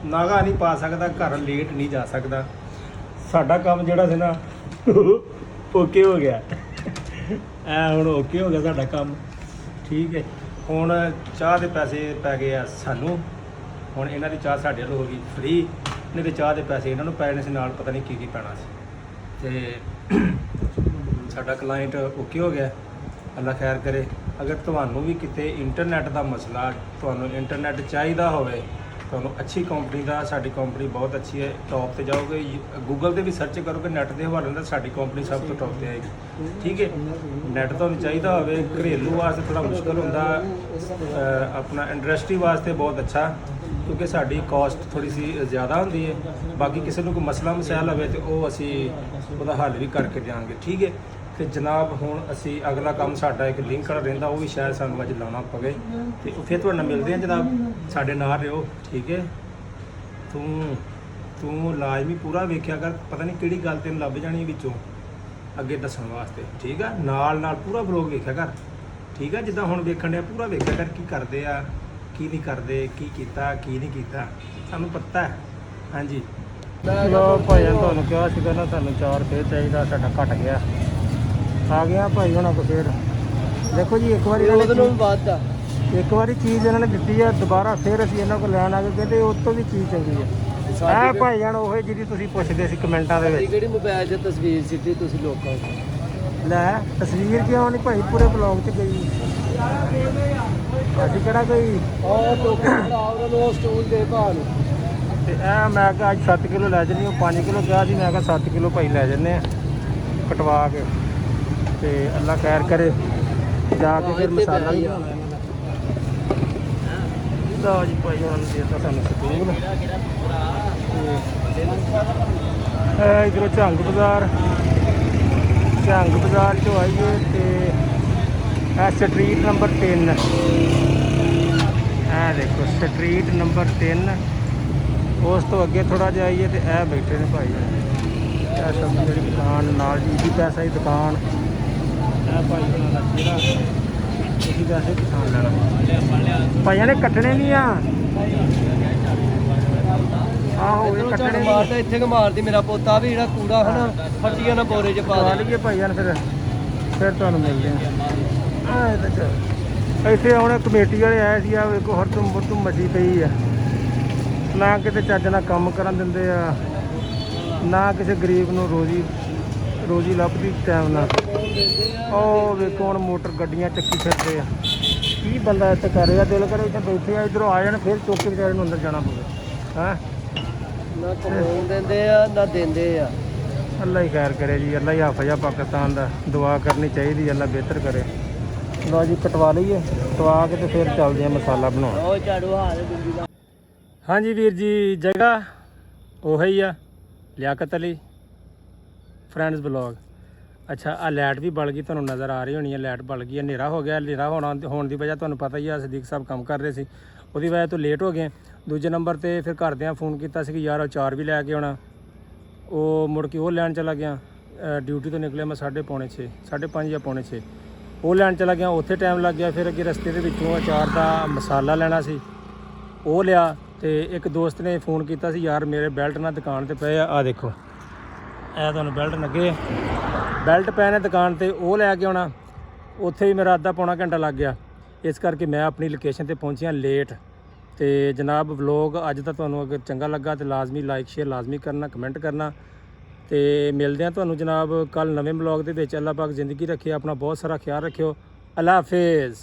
ਨਾਗਾ ਨਹੀਂ ਪਾ ਸਕਦਾ, ਘਰ ਲੇਟ ਨਹੀਂ ਜਾ ਸਕਦਾ। ਸਾਡਾ ਕੰਮ ਜਿਹੜਾ ਸੀ ਨਾ ਓਕੇ ਹੋ ਗਿਆ, ਹੁਣ ਓਕੇ ਹੋ ਗਿਆ ਸਾਡਾ ਕੰਮ। ਠੀਕ ਹੈ, ਹੁਣ ਚਾਹ ਦੇ ਪੈਸੇ ਪੈ ਗਏ ਆ ਸਾਨੂੰ, ਹੁਣ ਇਹਨਾਂ ਦੀ ਚਾਹ ਸਾਡੇ ਵੱਲੋਂ ਹੋ ਗਈ ਫ੍ਰੀ, ਨਹੀਂ ਤੇ ਚਾਹ ਦੇ ਪੈਸੇ ਇਹਨਾਂ ਨੂੰ ਪੈਣੇ ਸੀ ਨਾਲ, ਪਤਾ ਨਹੀਂ ਕੀ ਪੈਣਾ ਸੀ। ਤੇ ਸਾਡਾ ਕਲਾਇੰਟ ਓਕੇ ਹੋ ਗਿਆ, ਅੱਲਾ ਖੈਰ ਕਰੇ। ਅਗਰ ਤੁਹਾਨੂੰ ਵੀ ਕਿਤੇ ਇੰਟਰਨੈਟ ਦਾ ਮਸਲਾ, ਤੁਹਾਨੂੰ ਇੰਟਰਨੈਟ ਚਾਹੀਦਾ ਹੋਵੇ, ਤੁਹਾਨੂੰ ਅੱਛੀ ਕੰਪਨੀ ਦਾ, ਸਾਡੀ ਕੰਪਨੀ ਬਹੁਤ ਅੱਛੀ ਹੈ, ਟੌਪ ਤੇ ਜਾਓਗੇ, ਗੂਗਲ ਤੇ ਵੀ ਸਰਚ ਕਰੋਗੇ ਨੈਟ ਦੇ ਹਵਾਲੇ ਨਾਲ ਸਾਡੀ ਕੰਪਨੀ ਸਭ ਤੋਂ ਟੌਪ ਤੇ ਆਏਗੀ। ਠੀਕ ਹੈ, ਨੈਟ ਤੁਹਾਨੂੰ ਚਾਹੀਦਾ ਹੋਵੇ, ਘਰੇਲੂ ਵਾਸਤੇ ਥੋੜਾ ਮੁਸ਼ਕਲ ਹੁੰਦਾ, ਆਪਣਾ ਇੰਡਸਟਰੀ ਵਾਸਤੇ ਬਹੁਤ ਅੱਛਾ, ਕਿਉਂਕਿ ਸਾਡੀ ਕਾਸਟ ਥੋੜੀ ਸੀ ਜ਼ਿਆਦਾ ਹੁੰਦੀ ਹੈ। ਬਾਕੀ ਕਿਸੇ ਨੂੰ ਕੋਈ ਮਸਲਾ ਮਸਾਇਲ ਹੋਵੇ ਤੇ ਉਹ ਅਸੀਂ ਉਹਦਾ ਹੱਲ ਵੀ ਕਰਕੇ ਦਿਆਂਗੇ, ਠੀਕ ਹੈ। ਤੇ ਜਨਾਬ ਹੁਣ ਅਸੀਂ ਅਗਲਾ ਕੰਮ ਸਾਡਾ ਇੱਕ ਲਿੰਕ ਵਾਲਾ ਰਹਿੰਦਾ, ਉਹ ਵੀ ਸ਼ਾਇਦ ਸਾਨੂੰ ਅੱਜ ਲਾਉਣਾ ਪਵੇ ਤੇ ਫਿਰ ਤੁਹਾਡੇ ਨਾਲ ਮਿਲਦੇ ਹਾਂ ਜਨਾਬ, ਸਾਡੇ ਨਾਲ ਰਹੋ, ਠੀਕ ਹੈ। ਤੂੰ ਲਾਜ਼ਮੀ ਪੂਰਾ ਵੇਖਿਆ ਕਰ, ਪਤਾ ਨਹੀਂ ਕਿਹੜੀ ਗੱਲ ਤੈਨੂੰ ਲੱਭ ਜਾਣੀ ਵਿੱਚੋਂ ਅੱਗੇ ਦੱਸਣ ਵਾਸਤੇ, ਠੀਕ ਆ। ਨਾਲ ਪੂਰਾ ਵਲੋਗ ਵੇਖਿਆ ਕਰ, ਠੀਕ ਆ। ਜਿੱਦਾਂ ਹੁਣ ਵੇਖਣ ਡਿਆ ਪੂਰਾ ਵੇਖਿਆ ਕਰ, ਕੀ ਕਰਦੇ ਆ ਕੀ ਨਹੀਂ ਕਰਦੇ, ਕੀ ਕੀਤਾ ਕੀ ਨਹੀਂ ਕੀਤਾ, ਸਾਨੂੰ ਪਤਾ ਹੈ। ਹਾਂਜੀ ਲੋ ਭਾਈ ਤੁਹਾਨੂੰ ਕਿਹਾ ਸੀਗਾ ਨਾ ਤੁਹਾਨੂੰ 4 ਫੇਰ ਚਾਹੀਦਾ, ਸਾਡਾ ਘਟ ਗਿਆ, ਆ ਗਿਆ ਭਾਈ ਹੁਣ ਕੋ ਫੇਰ। ਦੇਖੋ ਜੀ ਇੱਕ ਵਾਰੀ ਚੀਜ਼ ਇਹਨਾਂ ਨੇ ਦਿੱਤੀ ਹੈ, ਦੁਬਾਰਾ ਫੇਰ ਅਸੀਂ ਇਹਨਾਂ ਕੋਲ ਲੈਣ ਆ ਗਏ, ਕਹਿੰਦੇ ਉਸ ਤੋਂ ਵੀ ਚੀਜ਼ ਚੰਗੀ ਹੈ। ਇਹ ਭਾਈ ਜਾਨ ਉਹ ਜਿਹਦੀ ਤੁਸੀਂ ਪੁੱਛਦੇ ਸੀ ਕਮੈਂਟਾਂ ਦੇ ਵਿੱਚ, ਕਿਹੜੀ ਮੋਬਾਈਲ 'ਚ ਤਸਵੀਰ ਸਿੱਟੀ ਤੁਸੀਂ ਲੋਕਾਂ ਨੂੰ। ਲੈ ਤਸਵੀਰ ਕਿਉਂ ਨਹੀਂ ਭਾਈ, ਪੂਰੇ ਬਲੌਗ 'ਚ ਗਈ, ਅਸੀਂ ਕਿਹੜਾ ਕੋਈ ਸਟੂਲ ਦੇ ਭਾਅ ਨੂੰ। ਤੇ ਇਹ ਮੈਂ ਕਿਹਾ ਅੱਜ 7 ਕਿਲੋ ਲੈ ਜੰਨੀ, ਉਹ 5 ਕਿਲੋ ਕਿਹਾ ਸੀ, ਮੈਂ ਕਿਹਾ 7 ਕਿਲੋ ਭਾਈ ਲੈ ਜੰਨੇ ਆ ਕਟਵਾ ਕੇ, ਤੇ ਅੱਲਾ ਖੈਰ ਕਰੇ, ਜਾ ਕੇ ਫਿਰ ਮਸਾਲਾ ਵੀ ਬਣਾਉਣਾ ਇਹਨਾਂ ਦਾ। ਲਓ ਜੀ ਭਾਈ ਉਹਨਾਂ ਨੇ ਦੇਤਾ ਸਾਨੂੰ ਸਟੂਲ, ਤੇ ਇਧਰੋਂ ਝੰਗ ਬਾਜ਼ਾਰ ਚੋਂ ਆਈਏ ਤੇ ਇਹ ਸਟਰੀਟ ਨੰਬਰ 3, ਇਹ ਦੇਖੋ ਸਟਰੀਟ ਨੰਬਰ 3, ਉਸ ਤੋਂ ਅੱਗੇ ਥੋੜਾ ਜਿਹਾ ਆਈਏ ਤੇ ਇਹ ਬੈਠੇ ਨੇ ਭਾਈ, ਇਹ ਸਬਜ਼ੀ ਜਿਹੜੀ ਦੁਕਾਨ ਨਾਲ ਜੀ ਪੈਸਾ ਦੀ ਦੁਕਾਨ, ਇਹ ਭਾਈ ਉਹਨਾਂ ਦਾ ਜਿਹੜਾ ਤੁਸੀਂ ਵੈਸੇ ਕਿਸਾਨ ਲੈਣਾ ਭਾਈਆਂ ਨੇ ਕੱਟਣੇ ਨਹੀਂ ਆ, ਆਹੋ ਇਹ ਕੱਟਣੇ ਮਾਰਦਾ ਇੱਥੇ ਕਿ ਮਾਰਦੀ ਮੇਰਾ ਪੋਤਾ ਵੀ ਜਿਹੜਾ ਕੂੜਾ ਹਨਾ ਫੱਟੀਆਂ ਨਾ ਬੋਰੇ 'ਚ ਪਾ ਦੇ ਲਈਏ ਭਾਈਆਂ ਫਿਰ ਤੁਹਾਨੂੰ ਮਿਲਦੇ ਆ। ਇੱਥੇ ਹੁਣ ਕਮੇਟੀ ਵਾਲੇ ਆਏ ਸੀ, ਆ ਵੇਖੋ ਹਰਦਮ ਮੱਛੀ ਪਈ ਆ, ਨਾ ਕਿਤੇ ਚੱਜ ਨਾਲ ਕੰਮ ਕਰਨ ਦਿੰਦੇ ਆ, ਨਾ ਕਿਸੇ ਗਰੀਬ ਨੂੰ ਰੋਜ਼ੀ ਲੱਭਦੀ ਟਾਈਮ ਨਾਲ। ਉਹ ਵੇਖੋ ਹੁਣ ਮੋਟਰ ਗੱਡੀਆਂ ਚੱਕੀ ਫਿਰਦੇ ਆ, ਕੀ ਬੰਦਾ ਇੱਥੇ ਕਰ ਰਿਹਾ, ਦਿਲ ਕਰੇ ਇੱਥੇ ਬੈਠੇ ਆ, ਇੱਧਰੋਂ ਆ ਜਾਣ ਫਿਰ ਚੁੱਕ ਕੇ ਵਿਚਾਰੇ ਨੂੰ ਅੰਦਰ ਜਾਣਾ ਪਵੇ। ਹੈਂ ਨਾ ਕਮਾਉਣ ਦਿੰਦੇ ਆ ਨਾ ਦਿੰਦੇ ਆ। ਅੱਲਾ ਹੀ ਖੈਰ ਕਰੇ ਜੀ, ਅੱਲਾ ਹੀ ਹਾਫਿਜ਼ ਆ ਪਾਕਿਸਤਾਨ ਦਾ, ਦੁਆ ਕਰਨੀ ਚਾਹੀਦੀ, ਅੱਲਾ ਬਿਹਤਰ ਕਰੇ। ਲਓ ਜੀ ਕਟਵਾ ਲਈਏ, ਕਟਵਾ ਕੇ ਤੇ ਫਿਰ ਚੱਲਦੇ ਆ ਮਸਾਲਾ ਬਣਾਉਣ। ਉਹ ਝਾੜੂ ਹਾਲ ਗੁੰਦੀ ਦਾ। ਹਾਂਜੀ ਵੀਰ ਜੀ, ਜਗ੍ਹਾ ਉਹੀ ਆ, ਲਿਆਕਤ ਅਲੀ ਫਰੈਂਡਸ ਬਲੌਗ। ਅੱਛਾ ਆ ਲਾਈਟ ਵੀ ਬਲ ਗਈ, ਤੁਹਾਨੂੰ ਨਜ਼ਰ ਆ ਰਹੀ ਹੋਣੀ ਹੈ, ਲਾਈਟ ਬਲ ਗਈ ਹੈ, ਹਨੇਰਾ ਹੋ ਗਿਆ। ਹਨੇਰਾ ਹੋਣ ਦੀ ਵਜ੍ਹਾ ਤੁਹਾਨੂੰ ਪਤਾ ਹੀ ਆ, ਸਦੀਕ ਸਾਹਿਬ ਕੰਮ ਕਰ ਰਹੇ ਸੀ, ਉਹਦੀ ਵਜ੍ਹਾ ਤੋਂ ਲੇਟ ਹੋ ਗਏ। ਦੂਜੇ ਨੰਬਰ ਤੇ ਫਿਰ ਘਰਦਿਆਂ ਫੋਨ ਕੀਤਾ ਸੀ ਕਿ ਯਾਰ ਅਚਾਰ ਵੀ ਲੈ ਕੇ ਆਉਣਾ, ਉਹ ਮੁੜ ਕੇ ਉਹ ਲੈਣ ਚਲਾ ਗਿਆ। ਡਿਊਟੀ ਤੋਂ ਨਿਕਲਿਆ ਮੈਂ 5:30 5:30 ਜਾਂ 5:45, ਉਹ ਲੈਣ ਚਲਾ ਗਿਆ, ਉੱਥੇ ਟਾਈਮ ਲੱਗ ਗਿਆ। ਫਿਰ ਅੱਗੇ ਰਸਤੇ ਦੇ ਵਿੱਚੋਂ ਅਚਾਰ ਦਾ ਮਸਾਲਾ ਲੈਣਾ ਸੀ, ਉਹ ਲਿਆ। ਤੇ ਇੱਕ ਦੋਸਤ ਨੇ ਫੋਨ ਕੀਤਾ ਸੀ, ਯਾਰ ਮੇਰੇ ਬੈਲਟ ਨਾਲ ਦੁਕਾਨ ਤੇ ਪਏ ਆ ਦੇਖੋ, ਇਹ ਤੁਹਾਨੂੰ ਬੈਲਟ ਲੱਗੇ, ਬੈਲਟ ਪਏ ਨੇ ਦੁਕਾਨ ਤੇ, ਉਹ ਲੈ ਕੇ ਆਉਣਾ। ਉੱਥੇ ਵੀ ਮੇਰਾ ਅੱਧਾ ਪੌਣਾ ਘੰਟਾ ਲੱਗ ਗਿਆ, ਇਸ ਕਰਕੇ ਮੈਂ ਆਪਣੀ ਲੋਕੇਸ਼ਨ ਤੇ ਪਹੁੰਚਿਆ ਲੇਟ। ਤੇ ਜਨਾਬ ਵਲੋਗ ਅੱਜ ਤਾਂ ਤੁਹਾਨੂੰ ਅਗਰ ਚੰਗਾ ਲੱਗਾ ਤੇ ਲਾਜ਼ਮੀ ਲਾਈਕ ਸ਼ੇਅਰ ਲਾਜ਼ਮੀ ਕਰਨਾ, ਕਮੈਂਟ ਕਰਨਾ, ਤੇ ਮਿਲਦੇ ਹਾਂ ਤੁਹਾਨੂੰ ਜਨਾਬ ਕੱਲ ਨਵੇਂ ਵਲੋਗ ਦੇ ਵਿੱਚ। ਅੱਲਾਹ ਪਾਕ ਜ਼ਿੰਦਗੀ ਰੱਖੇ, ਆਪਣਾ ਬਹੁਤ ਸਾਰਾ ਖਿਆਲ ਰੱਖਿਓ। ਅੱਲਾ ਹਾਫਿਜ਼।